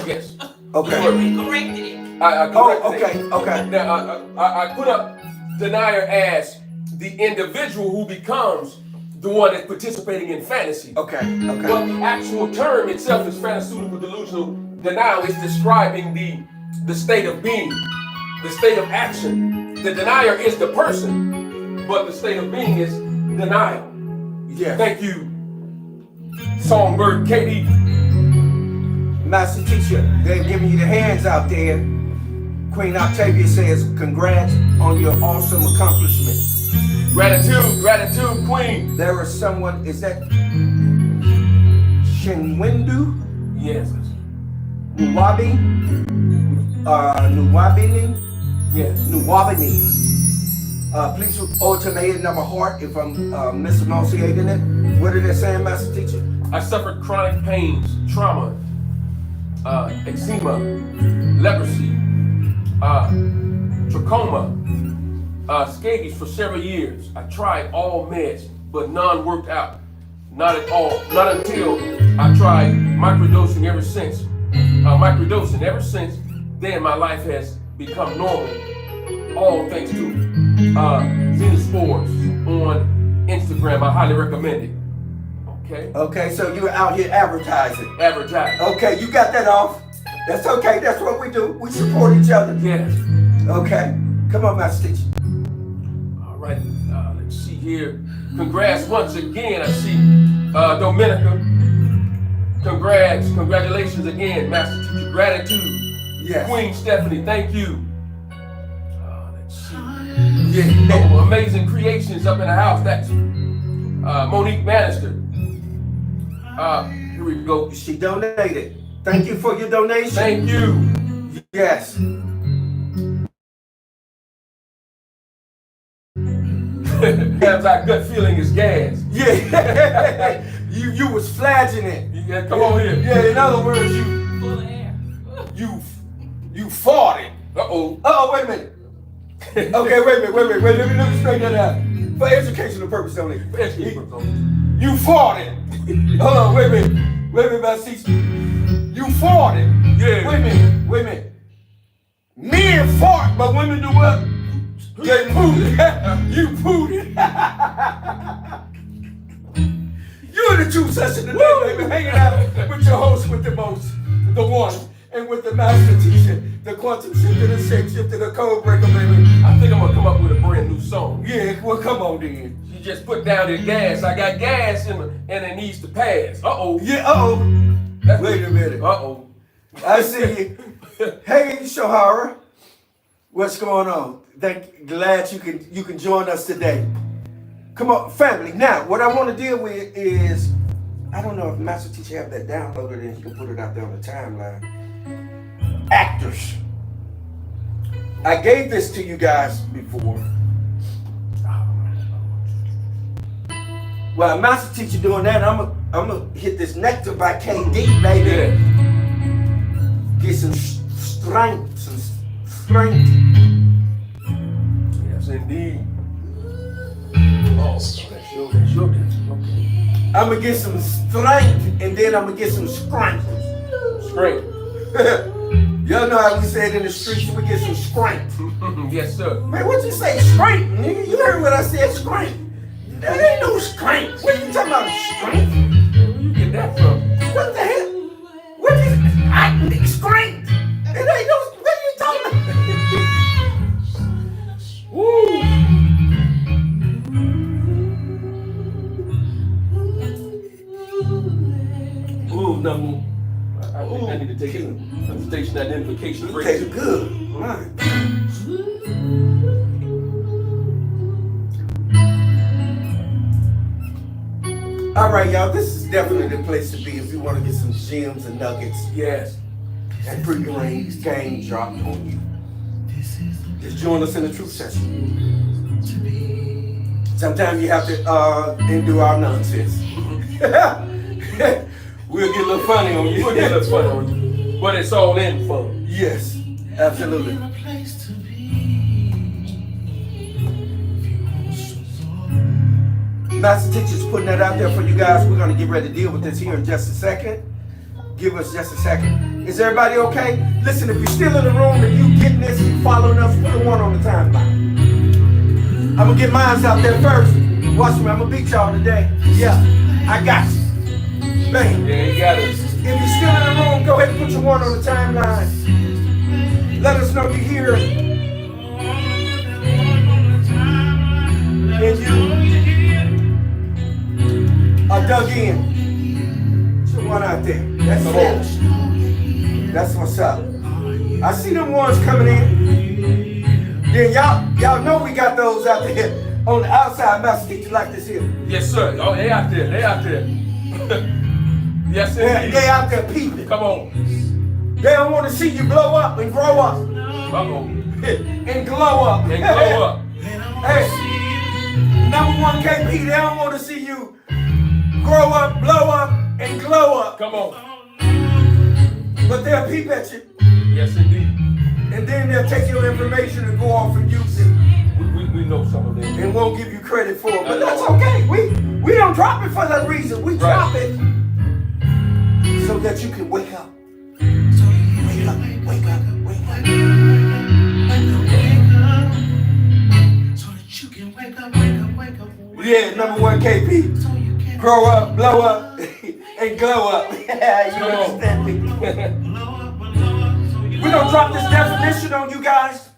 Yes. Okay. You were- Corrected it. I corrected okay, it. okay. Now, I put up denier as the individual who becomes the one that's participating in fantasy. Okay, But okay. the actual term itself is phantasmal delusional denial. It's describing the state of being, the state of action. The denier is the person, but the state of being is denial. Yes. Thank you, Songbird Katie. Master teacher, they're giving you the hands out there. Queen Octavia says, congrats on your awesome accomplishment. Gratitude, Queen. There is someone, is that Shinwendu? Yes. Nuwabi? Nuwabini? Yes. Nuwabini. Please ultimate another heart if I'm misenunciating it. What are they saying, Master teacher? I suffered chronic pains, trauma, eczema, leprosy, trachoma, scabies for several years. I tried all meds, but none worked out. Not at all. Not until I tried microdosing ever since. Then my life has become normal. All thanks to Xenospores on Instagram. I highly recommend it. Okay? Okay, so you're out here advertising. Advertise. Okay, you got that off. That's okay, that's what we do. We support each other. Yes. Okay, come on, Master teacher. All right, let's see here. Congrats once again. I see Dominica. Congratulations again, Master Teacher. Gratitude. Yes. Queen Stephanie, thank you. Let's see. Yeah. Oh, amazing creations up in the house. That's Monique Bannister. Here we go. She donated. Thank you for your donation. Thank you. Yes. Have our gut feeling is gas. Yeah. you was flagging it. Yeah, come on here. Yeah, in other words, Full of air. you fought it. Uh-oh. Oh, wait a minute. Okay, wait a minute. Let me straighten that out. For educational purpose only. You fought it. Hold on, wait a minute, Master teacher. You fought it. Yeah. Wait a minute. Men fought, but women do what? They pooed. You pooed it. You're in the true session today, baby. Hanging out with your host with the most, the one, and with the master teacher, the quantum shifter, the shapeshifter, the code breaker, baby. I think I'm gonna come up with a brand new song. Yeah, well, come on then. You just put down the gas. I got gas and it needs to pass. Uh-oh. Yeah, uh-oh. Wait a minute. Uh-oh. I see you. Hey, Shohara. What's going on? Glad you can join us today. Come on, family. Now, what I want to deal with is, I don't know if Master Teacher have that downloaded and he can put it out there on the timeline. Actors. I gave this to you guys before. While Master Teacher doing that, I'm gonna hit this Nectar by KD, baby. Yeah. Get some strength. Yes, indeed. Oh, that's your dance. Okay. I'm gonna get some strength and then I'm gonna get some strength. Straight. Y'all know how we say it in the streets, we get some strength. Yes, sir. Man, what you say, strength? Nigga, you heard what I said, strength. There ain't no strength. What you talking about, strength? Where you get that from? What the hell? What is strength? It ain't no, what are you talking about? Woo! Ooh, no. I think I need to take a station identification break. Okay, good. All right. All right, y'all, this is definitely the place to be if you want to get some gems and nuggets Yes. and pre-arranged game dropped on you. Just join us in the truth session. Sometimes you have to endure our nonsense. We'll get a little funny on you. We'll get a little fun on you. But it's all in fun. Yes, absolutely. Master Teacher's putting that out there for you guys. We're going to get ready to deal with this here in just a second. Give us just a second. Is everybody okay? Listen, if you're still in the room and you getting this, you following us, put a 1 on the timeline. I'm gonna get mine out there first. Watch me, I'm gonna beat y'all today. Yeah, I got you. Bang. Yeah, you got it. If you're still in the room, go ahead and put your 1 on the timeline. Let us know you're here. And you are dug in. Put your 1 out there. That's it. That's what's up. I see them ones coming in. Then y'all know we got those out there on the outside. Master teacher like this here. Yes, sir. Oh, they out there. They out there. Yes, sir. They out there peeping. Come on. They don't want to see you blow up and grow up. Uh-oh. And glow up. And glow up. Hey, number 1 KP, they don't want to see you grow up, blow up, and glow up. Come on. But they'll peep at you. Yes, indeed. And then they'll take your information and go off and use it. We know some of them. And won't give you credit for it. But that's okay. We don't drop it for that reason. We drop it so that you can wake up. Wake up, wake up, wake up. So that you can wake up, wake up, wake up. Yeah, number 1 KP. Grow up, blow up, and glow up. Yeah, you understand me. We're going to drop this definition on you guys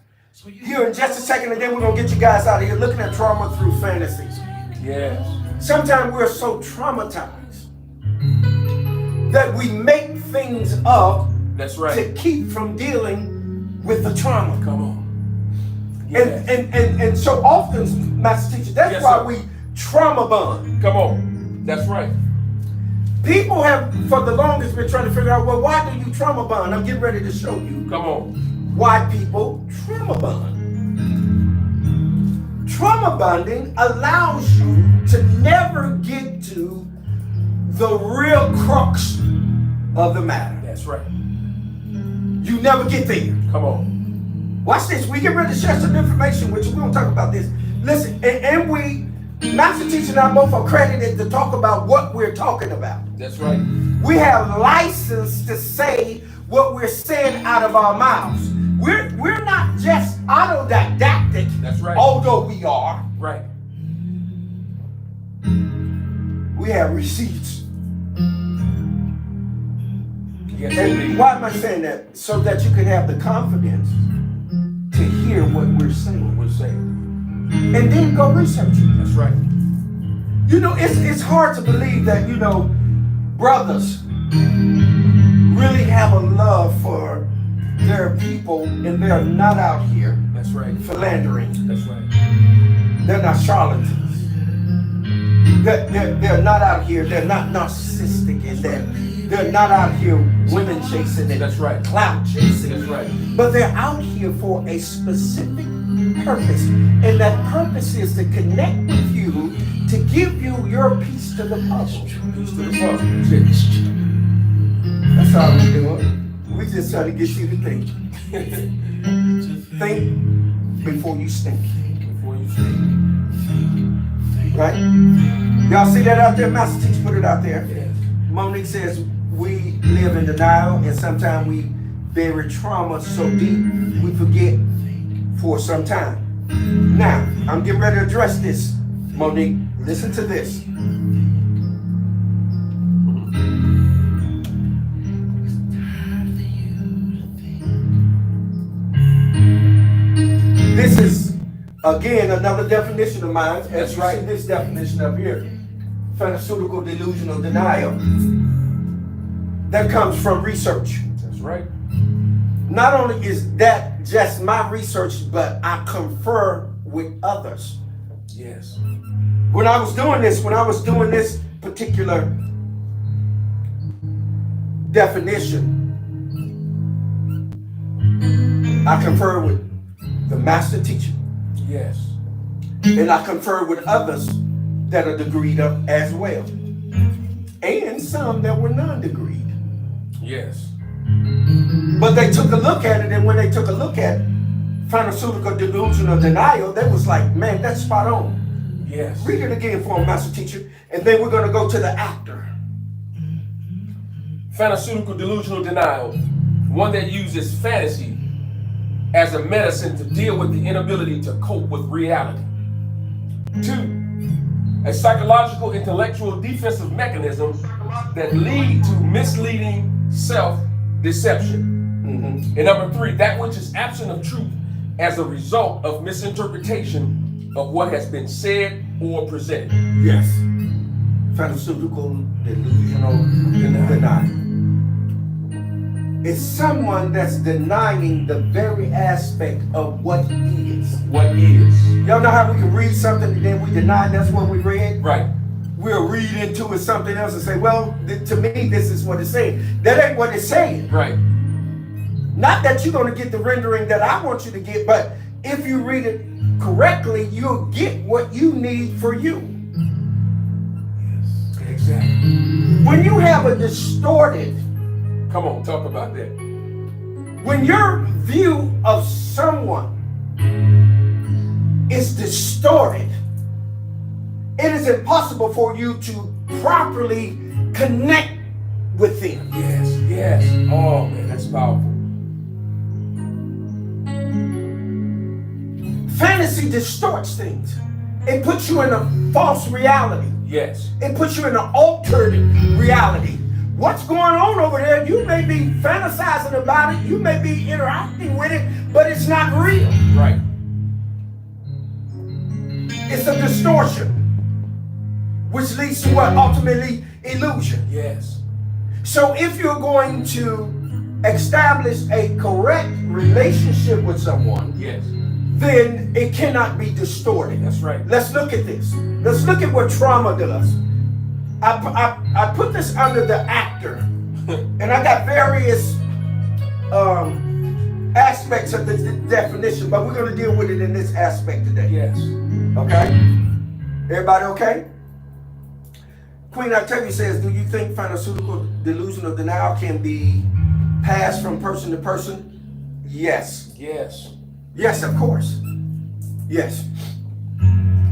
here in just a second, and then we're going to get you guys out of here looking at trauma through fantasy. Yes. Sometimes we're so traumatized that we make things up That's right. to keep from dealing with the trauma. Come on. Yes. And so often, Master Teacher, that's Yes, why sir. we trauma bond. Come on. That's right. People have, for the longest, been trying to figure out, well, why do you trauma bond? I'm getting ready to show you Come on. why people trauma bond. Trauma bonding allows you to never get to the real crux of the matter. That's right. You never get there. Come on. Watch this. We get ready to share some information with you. We're going to talk about this. Listen, and we, Master Teacher and I both are credited to talk about what we're talking about. That's right. We have license to say what we're saying out of our mouths. We're not just autodidactic, That's right. although we are. Right. We have receipts. Yes, And indeed. why am I saying that? So that you can have the confidence to hear what we're saying. We're saying. And then go research it. That's right. You know, it's hard to believe that, you know, brothers really have a love for their people and they're not out here That's right. philandering. That's right. They're not charlatans. They're not out here, they're not narcissistic, and they're not out here women chasing and That's right. clout chasing. That's right. But they're out here for a specific purpose. And that purpose is to connect with you, to give you your piece to the puzzle. Piece to the puzzle. That's it. That's all we're doing. We just trying to get you to think. Think before you stink. Before you speak. Right? Y'all see that out there? Master Teacher put it out there. Yes. Monique says we live in denial and sometimes we bury trauma so deep we forget for some time. Now, I'm getting ready to address this. Monique, listen to this. This is, again, another definition of mine. As That's you right. see this definition up here. Pharmaceutical delusional denial. That comes from research. That's right. Not only is that just my research, but I confer with others. Yes. When I was doing this particular definition, I conferred with the master teacher, Yes. and I conferred with others that are degreed up as well, and some that were non-degreed. Yes. But they took a look at it, and when they took a look at pharmaceutical delusional denial, they was like, man, that's spot on. Yes. Read it again for him, master teacher, and then we're going to go to the actor. Pharmaceutical delusional denial One that uses fantasy as a medicine to deal with the inability to cope with reality. 2, a psychological, intellectual defensive mechanism that lead to misleading self-deception. And number 3, that which is absent of truth as a result of misinterpretation of what has been said or presented. Yes. Pharmaceutical, delusional, denial. It's someone that's denying the very aspect of what is. What is. Y'all know how we can read something and then we deny that's what we read? Right. We'll read into it something else and say, well, to me, this is what it's saying. That ain't what it's saying. Right. Not that you're going to get the rendering that I want you to get, but if you read it correctly, you'll get what you need for you. Yes. Exactly. When you have a distorted, Come on, talk about that. when your view of someone is distorted, it is impossible for you to properly connect with them. Yes, yes. Oh man, that's powerful. Fantasy distorts things. It puts you in a false reality. Yes. It puts you in an altered reality. What's going on over there? You may be fantasizing about it. You may be interacting with it, but it's not real. Right. It's a distortion, which leads to what? Ultimately, illusion. Yes. So if you're going to establish a correct relationship with someone, Yes. then it cannot be distorted. That's right. Let's look at this. Let's look at what trauma does. I put this under the actor, and I got various aspects of the definition, but we're going to deal with it in this aspect today. Yes. Okay? Everybody okay? Queen Octavia says, do you think pharmaceutical delusional denial can be passed from person to person? Yes. Yes. Yes, of course. Yes.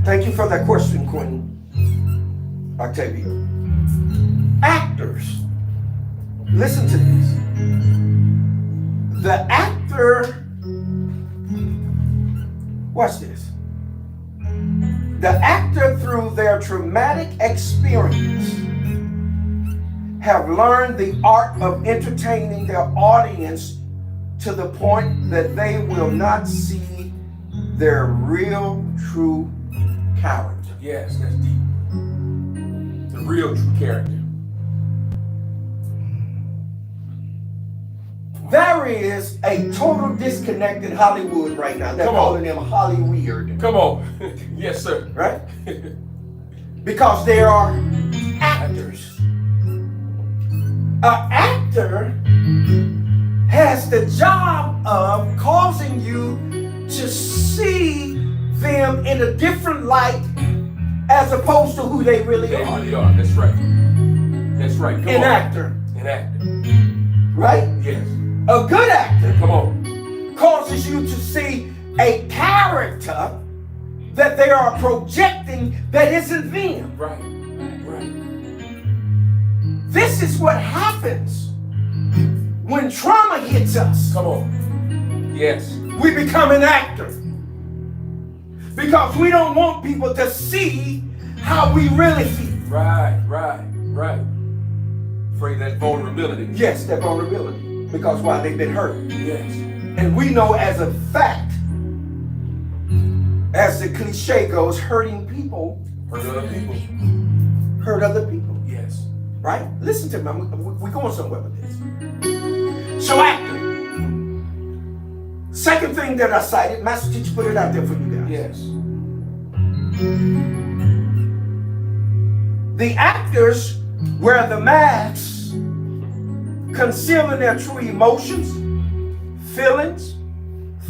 Thank you for that question, Queen Octavia. Actors, listen to this. The actor, watch this. The actor, through their traumatic experience, have learned the art of entertaining their audience to the point that they will not see their real, true character. Yes, that's deep. The real true character. There is a total disconnect in Hollywood right now. They're Come on. calling them Hollyweird, Come on. Yes, sir. right? Because they are actors. An actor has the job of causing you to see them in a different light as opposed to who they really They are. really are. That's right. That's right. Come An on. actor, An actor. right? Yes. A good actor Come on. causes you to see a character that they are projecting that isn't them. Right. Right. This is what happens when trauma hits us. Come on. Yes. We become an actor because we don't want people to see how we really feel. Right. Right. Right. Afraid of that vulnerability. Yes, that vulnerability. Because why? They've been hurt. Yes. And we know as a fact, as the cliche goes, hurting people Hurt other people. hurt other people. Yes. Right? Listen to me. We're going somewhere with this. So actor. Second thing that I cited, Master Teacher put it out there for you guys. Yes. The actors wear the masks, concealing their true emotions, feelings,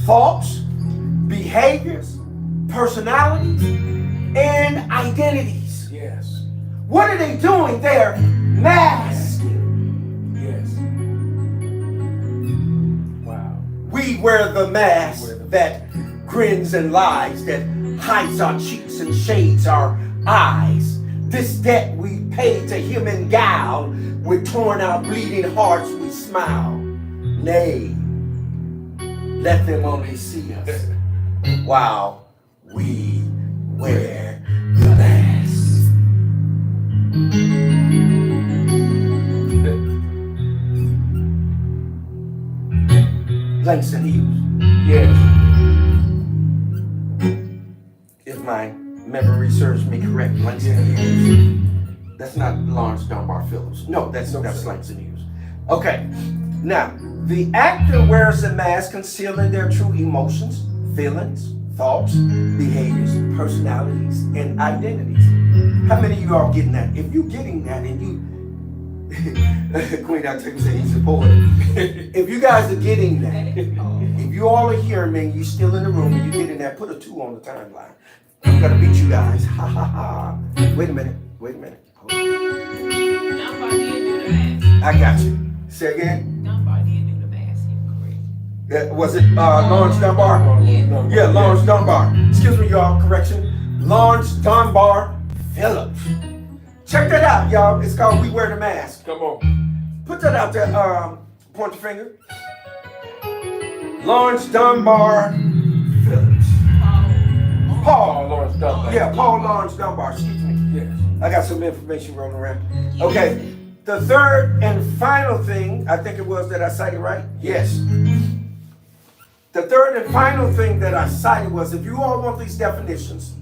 thoughts, behaviors, personalities, and identities. Yes. What are they doing? They're masking. Yes. Wow. We wear the mask that grins and lies, that hides our cheeks and shades our eyes. This debt we pay to him in guile, with torn out bleeding hearts we smile. Nay, let them only see us while we wear the mask. Langston Hughes. Yes. If my memory serves me correct, Langston Hughes. That's not Lawrence Dunbar Phillips. No, that's Langston Hughes. Okay. Now, the actor wears a mask concealing their true emotions, feelings, thoughts, behaviors, personalities, and identities. How many of you are getting that? If you're getting that and you Queen Octavia said he's a poet. If you guys are getting that, if you all are hearing me and you're still in the room and you're getting that, put a 2 on the timeline. I'm gonna beat you guys. Ha ha ha. Wait a minute. Hold on. Dunbar did do the mask. I got you. Say again. Dunbar did do the mask. You're correct. Was it Lawrence Dunbar? Yeah. Yeah, Lawrence Dunbar. Excuse me, y'all. Correction. Lawrence Dunbar Phillips. Check that out, y'all. It's called We Wear the Mask. Come on. Put that out there. Point your finger. Lawrence Dunbar Phillips. Paul. Lawrence Dunbar. Yeah, Paul Lawrence Dunbar. Excuse me. Yes. I got some information rolling around. Okay. The third and final thing, I think it was that I cited, right? Yes. The third and final thing that I cited was, if you all want these definitions,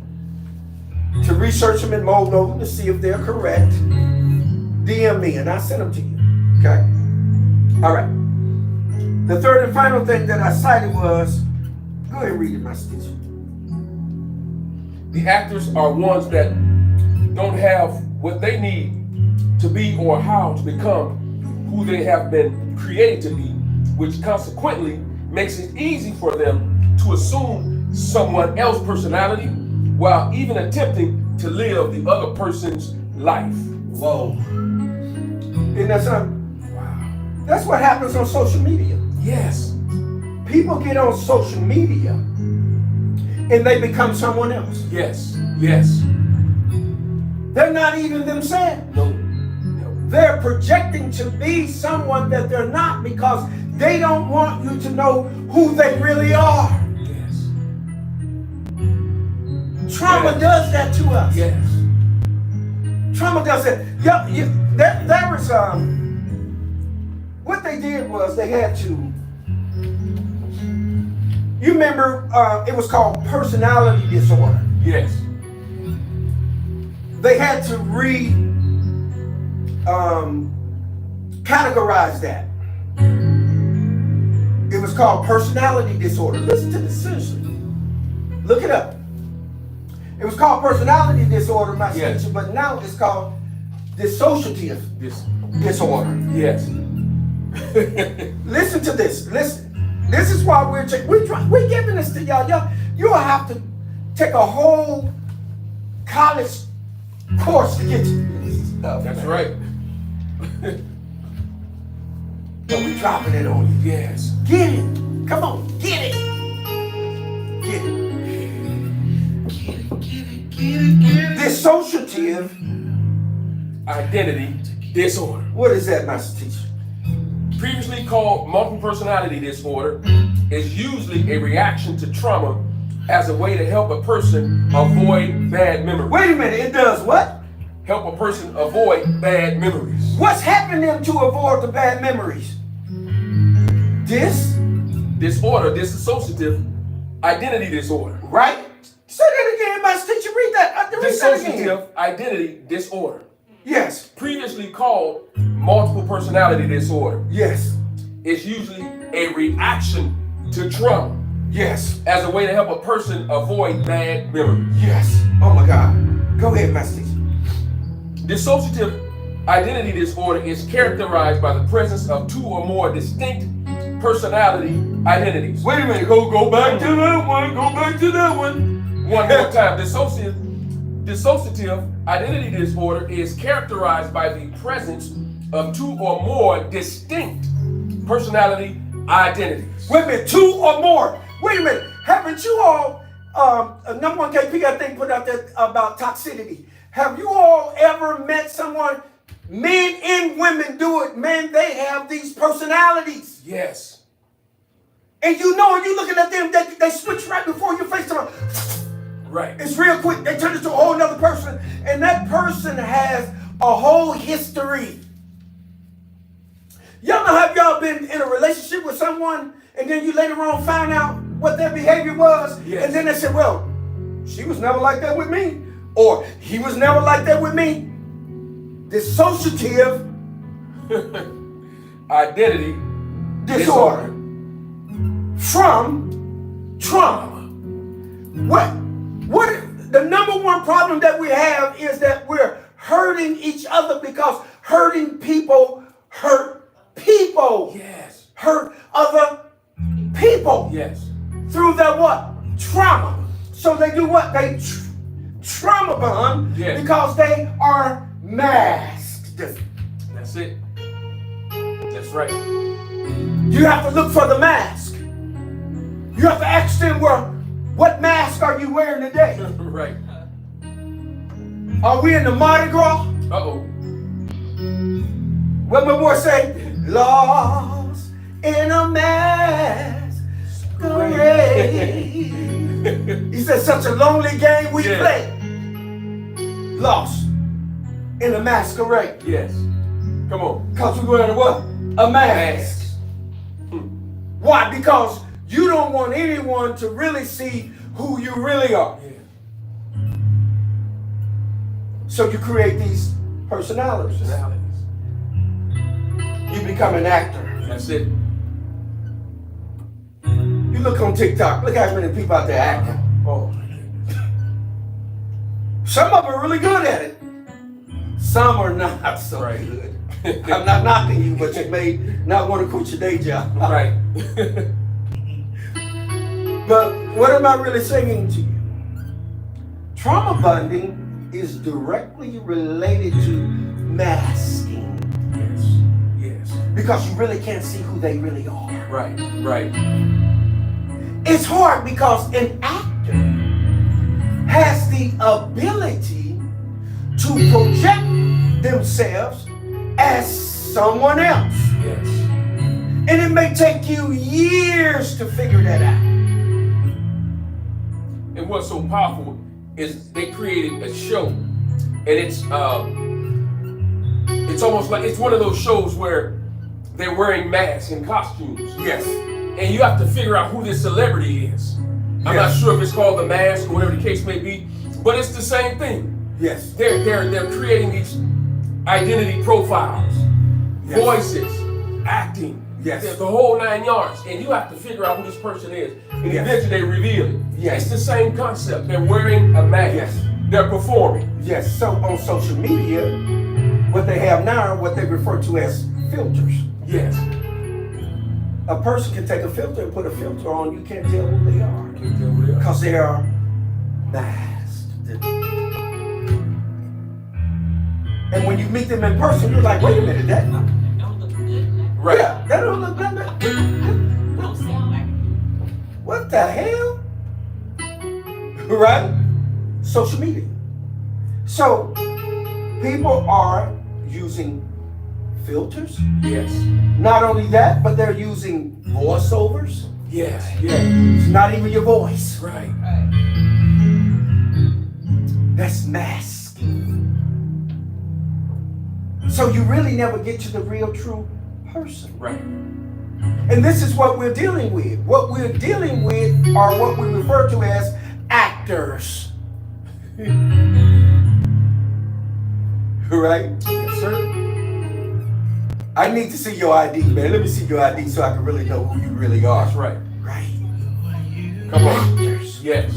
to research them and mold over to see if they're correct, DM me and I'll send them to you. Okay? All right. The third and final thing that I cited was, go ahead and read it, my teacher. The actors are ones that don't have what they need to be or how to become who they have been created to be, which consequently makes it easy for them to assume someone else's personality while even attempting to live the other person's life. Whoa. Isn't that something? Wow. That's what happens on social media. Yes. People get on social media and they become someone else. Yes. Yes. They're not even themselves. No. They're projecting to be someone that they're not because they don't want you to know who they really are. Yes. Trauma does that to us. Yes. Trauma does that. There was what they did was they had to. You remember it was called personality disorder. Yes. They had to categorize that. It was called personality disorder. Listen to this seriously. Look it up. It was called personality disorder, my Yes. teacher, but now it's called dissociative Yes. disorder. Yes. Listen to this. Listen. This is why we're giving this to y'all. You'll have to take a whole college course to get to this stuff. That's man. right. But we dropping it on you. Yes. Get it. Come on. Get it. Get it. Dissociative. Identity disorder. What is that, master teacher? Previously called multiple personality disorder, is usually a reaction to trauma as a way to help a person avoid bad memories. Wait a minute. It does what? Help a person avoid bad memories. What's helping them to avoid the bad memories? Disorder, dissociative identity disorder. Right? Say that again, master teacher. Read that. Read that again. Dissociative identity disorder. Yes. Previously called multiple personality disorder, Yes. is usually a reaction to trauma Yes. as a way to help a person avoid bad memories. Yes. Oh my God. Go ahead, master teacher. Dissociative identity disorder is characterized by the presence of two or more distinct personality identities. Wait a minute. Go back to that one. Go back to that one. One more time. Dissociative identity disorder is characterized by the presence of two or more distinct personality identities. Wait a minute. 2 or more. Wait a minute. Haven't you all, number one KP, I think, put out there about toxicity. Have you all ever met someone men and women do it, man, they have these personalities. Yes. And you know, and you looking at them, they switch right before your face. Right. It's real quick. They turn into a whole other person. And that person has a whole history. Y'all know, have y'all been in a relationship with someone and then you later on found out what their behavior was? Yes. And then they said, well, she was never like that with me. Or he was never like that with me. Dissociative Identity disorder from trauma. What the number one problem that we have is that we're hurting each other because hurting people hurt people. Yes. Hurt other people Yes. through their what? Trauma. So they do what? They trauma bond Yes. because they are masked. That's it. That's right. You have to look for the mask. You have to ask them, well, what mask are you wearing today? Right. Are we in the Mardi Gras? Uh-oh. What my boy say? Lost in a masquerade. He said, such a lonely game we Yeah. play. Lost in a masquerade. Yes. Come on. Because we're wearing what? A mask. Why? Because you don't want anyone to really see who you really are. Yeah. So you create these personalities. Personalities. You become an actor. That's it. You look on TikTok, look how many people out there acting. Oh, my goodness. Some of them are really good at it. Some are not so Right. good. I'm not knocking you, but you may not want to quit your day job. Right. But what am I really saying to you? Trauma bonding is directly related to masking Yes. Yes. because you really can't see who they really are. Right. Right. It's hard because an actor has the ability to project themselves as someone else. Yes. And it may take you years to figure that out. And what's so powerful is they created a show, and it's almost like it's one of those shows where they're wearing masks and costumes. Yes. And you have to figure out who this celebrity is. I'm not sure if it's called The Mask or whatever the case may be, but it's the same thing. Yes. They're creating these identity profiles, Yes. voices, acting, Yes. the whole 9 yards, and you have to figure out who this person is. And Yes. eventually they reveal it. Yes. It's the same concept. They're wearing a mask. Yes. They're performing. Yes. So on social media, what they have now are what they refer to as filters. Yes. A person can take a filter and put a filter on. You can't tell who they are Can't tell who they are. because they are masked. And when you meet them in person, you're like, wait a minute, that Don't look good. Right. yeah, that don't look that. Don't sound like What the hell? Right? Social media. So people are using filters. Yes. Not only that, but they're using voiceovers. Yes. Yeah. It's not even your voice. Right. That's masking. So you really never get to the real true person. Right. And this is what we're dealing with. What we're dealing with are what we refer to as actors. Right? Yes, sir. I need to see your ID, man. Let me see your ID so I can really know who you really are. That's right. Right. Come on. Actors. Yes.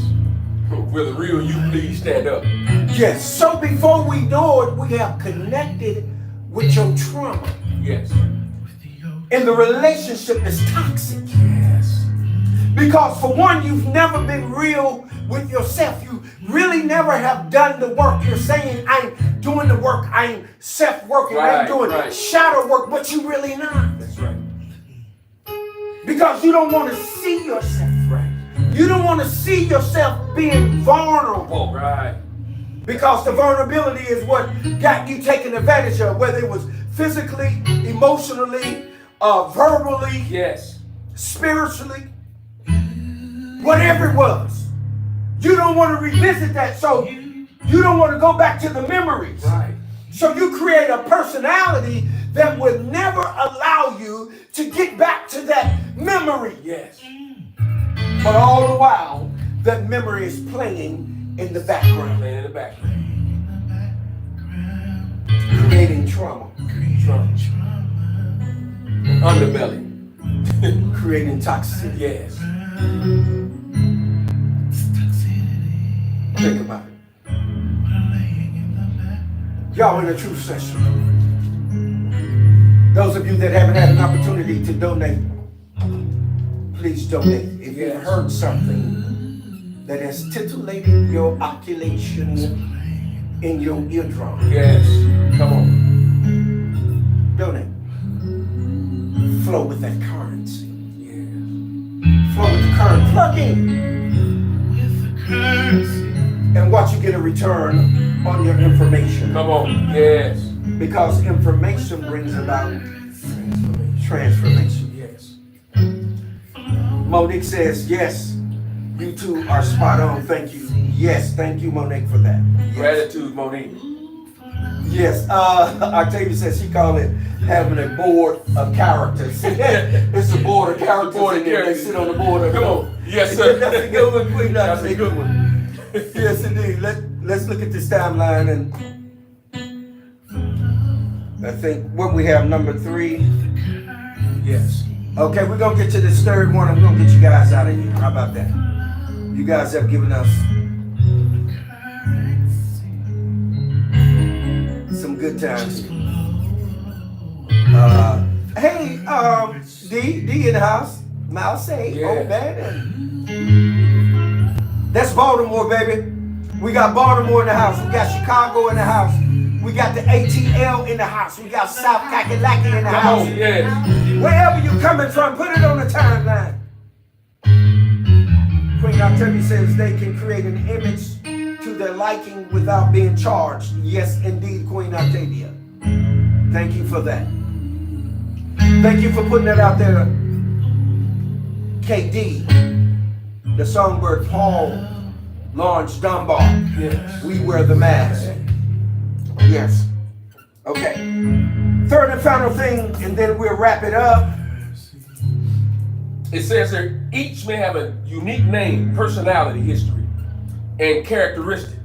Will the real you please stand up? Yes. So before we know it, we have connected with your trauma. Yes. And the relationship is toxic. Yes. Because for one, you've never been real with yourself. You really never have done the work. You're saying, I'm doing the work. I'm self-working. I'm Right, doing right. shadow work, but you really not. That's right. Because you don't want to see yourself. Right. You don't want to see yourself being vulnerable. Right. Because the vulnerability is what got you taken advantage of, whether it was physically, emotionally, verbally, Yes. spiritually, whatever it was. You don't want to revisit that, so you don't want to go back to the memories. Right. So you create a personality that would never allow you to get back to that memory. Yes. But all the while, that memory is playing in the background, Playing in the background. creating trauma, Trauma. Underbelly. creating toxicity. Yes. Think about it. Y'all in a true session. Those of you that haven't had an opportunity to donate, please donate. If you've Yes. heard something that has titillated your oculation in your eardrum, Yes. Come on. donate. Flow with that currency. Yeah. Flow with the current. Plug in Currency. and watch you get a return on your information. Come on. Yes. Because information brings about transformation. Yes. Monique says, yes, you two are spot on. Thank you. Yes, thank you, Monique, for that. Yes. Gratitude, Monique. Yes. Octavia says she called it having a board of characters. It's a board of characters. Board of and then characters. They sit on the board of Come on. Yes, sir. That's a good one, Queen. That's a good one. Yes, indeed. Let's look at this timeline, and I think what we have, number 3. Yes. Okay, we're gonna get to this third one, and we're gonna get you guys out of here. How about that? You guys have given us some good times. Hey, D in the house. Mouse say, Yeah. oh man. That's Baltimore, baby. We got Baltimore in the house. We got Chicago in the house. We got the ATL in the house. We got South Kakalaki in the Come house. on. Yes. Wherever you're coming from, put it on the timeline. Queen Octavia says they can create an image to their liking without being charged. Yes, indeed, Queen Octavia. Thank you for that. Thank you for putting that out there, KD. The songbird Paul Lawrence Dunbar. Yes. We wear the mask. Yes. Okay. Third and final thing, and then we'll wrap it up. It says that each may have a unique name, personality, history, and characteristic.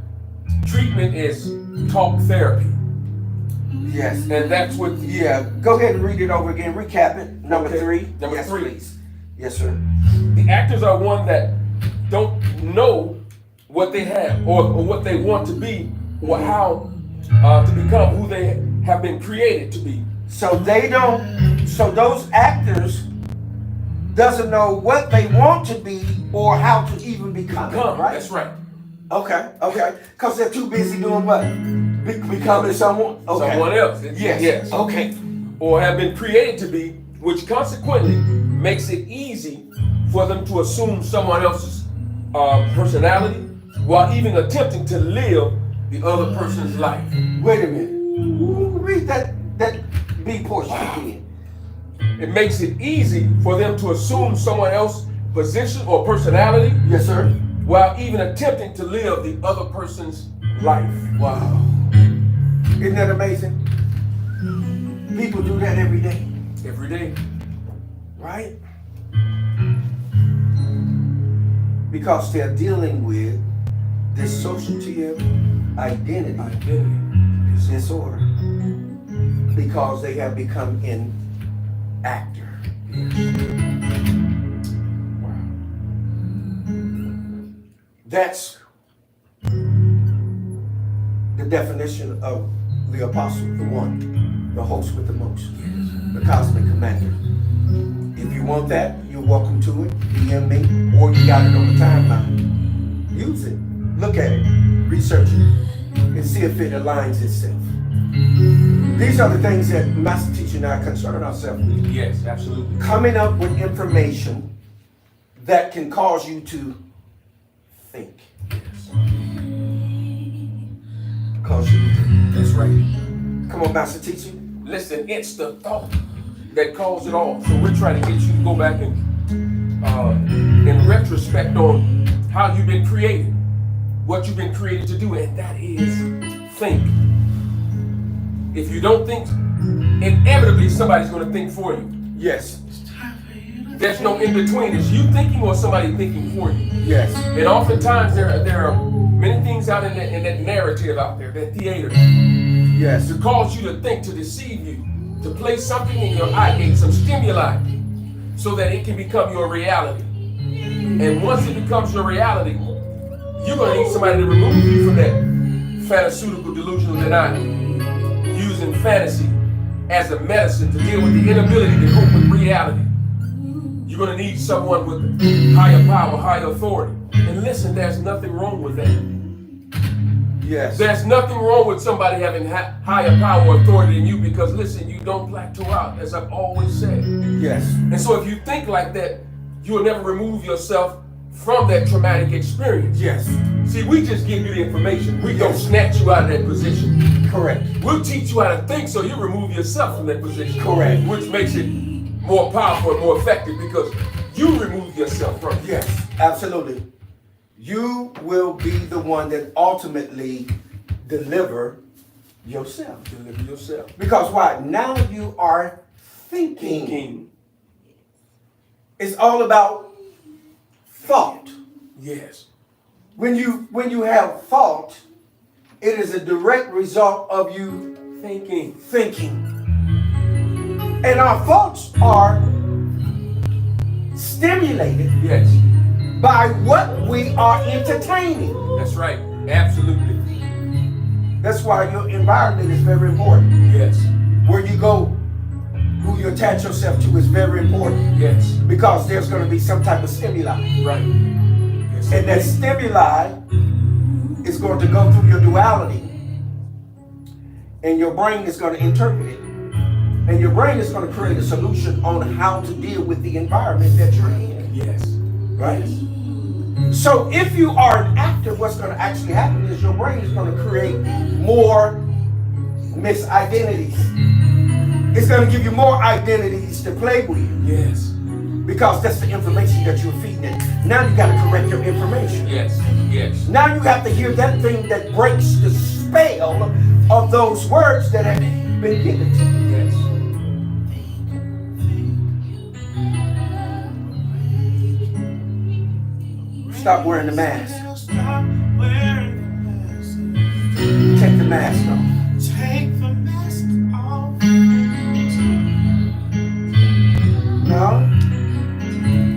Treatment is talk therapy. Yes. And that's what Yeah. Go ahead and read it over again. Recap it. Number Okay. 3. Number Yes, 3. please. Yes, sir. the actors are one that don't know what they have or what they want to be or how to become who they have been created to be. So they don't. So those actors doesn't know what they want to be or how to even become. Right. That's right. Okay. Okay. Because they're too busy doing what? Becoming someone. Okay. Someone else. Yes. Yes. Okay. Or have been created to be, which consequently makes it easy for them to assume someone else's personality while even attempting to live the other person's life. Wait a minute. Read that B portion again. It makes it easy for them to assume someone else's position or personality Yes, sir. while even attempting to live the other person's life. Wow. Isn't that amazing? People do that every day, Every day. right? Because they're dealing with dissociative identity Identity. disorder. Because they have become an actor. Wow. That's the definition of the apostle, the one, the host with the most, the cosmic commander. If you want that, you're welcome to it. DM me, or you got it on the timeline. Use it. Look at it. Research it. And see if it aligns itself. These are the things that Master Teacher and I concern ourselves with. Yes, absolutely. Coming up with information that can cause you to think. right. Come on, Master Teacher. Listen, it's the thought that caused it all. So we're trying to get you to go back and in retrospect on how you've been created, what you've been created to do, and that is think. If you don't think, inevitably somebody's going to think for you. Yes. There's no in between. It's you thinking or somebody thinking for you. Yes. And oftentimes there are many things out in that narrative out there, that theater, Yes. to cause you to think, to deceive you, to place something in your eye gate, some stimuli, so that it can become your reality. And once it becomes your reality, you're going to need somebody to remove you from that pharmaceutical delusional denial, using fantasy as a medicine to deal with the inability to cope with reality. You're going to need someone with higher power, higher authority. And listen, there's nothing wrong with that. Yes. There's nothing wrong with somebody having higher power or authority than you, because listen, you don't plateau out, as I've always said. Yes. And so if you think like that, you'll never remove yourself from that traumatic experience. Yes. See, we just give you the information. We don't snatch you out of that position. Correct. We'll teach you how to think so you remove yourself from that position. Correct. Which makes it more powerful and more effective because you remove yourself from it. Yes. Absolutely. You will be the one that ultimately deliver yourself. Deliver yourself. Because why? Now you are thinking. Thinking. It's all about thought. Yes. When you have thought, it is a direct result of you Thinking. thinking. And our thoughts are stimulated Yes. by what we are entertaining. That's right. Absolutely. That's why your environment is very important. Yes. Where you go, who you attach yourself to is very important. Yes. Because there's going to be some type of stimuli. Right. Yes. And that stimuli is going to go through your duality. And your brain is going to interpret it. And your brain is going to create a solution on how to deal with the environment that you're in. Yes. Right? So if you are an actor, what's going to actually happen is your brain is going to create more misidentities. It's going to give you more identities to play with. Yes. Because that's the information that you're feeding it. Now you got to correct your information. Yes. Yes. Now you have to hear that thing that breaks the spell of those words that have been given to you. Yes. Stop wearing the mask. Stop wearing the mask. Take the mask off. Take the mask off. No.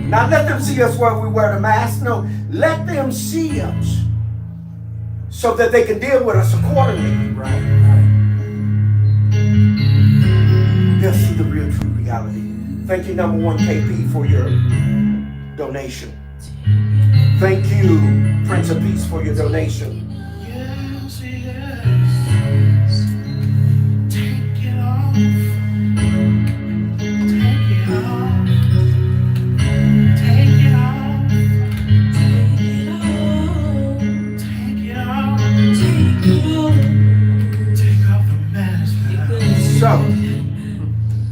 Not let them see us while we wear the mask. No. Let them see us so that they can deal with us accordingly. Right. Right. They'll see the real true reality. Thank you, number one KP, for your donation. Thank you, Prince of Peace, for your donation. Yes, yes. Take it off. Take it off. Take it off. Take it off. Take off the mask. So,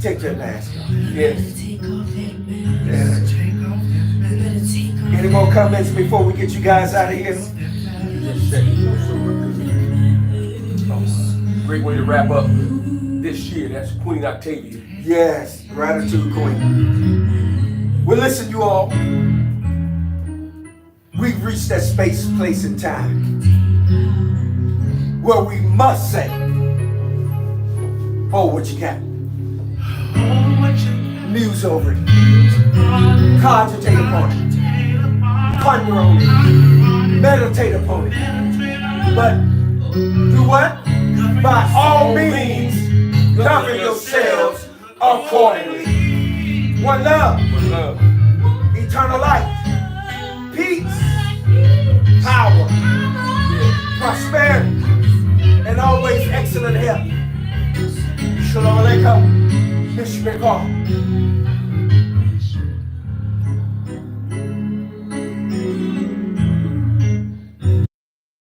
take that mask off. Yes. Yeah. Take off the mask. Any more comments before we get you guys out of here? Just check it out. Great way to wrap up this year. That's Queen Octavia. Yes, gratitude, Queen. Well, listen, you all. We've reached that space, place, and time where we must say, "Oh, what you got? Oh, what you Muse over it, got. cogitate upon it, ponder on it, meditate upon it. But do what? By all means, govern yourselves accordingly. One love, One love. eternal life, peace, power, prosperity, and always excellent health. Shalom Aleichem. Mishmekah.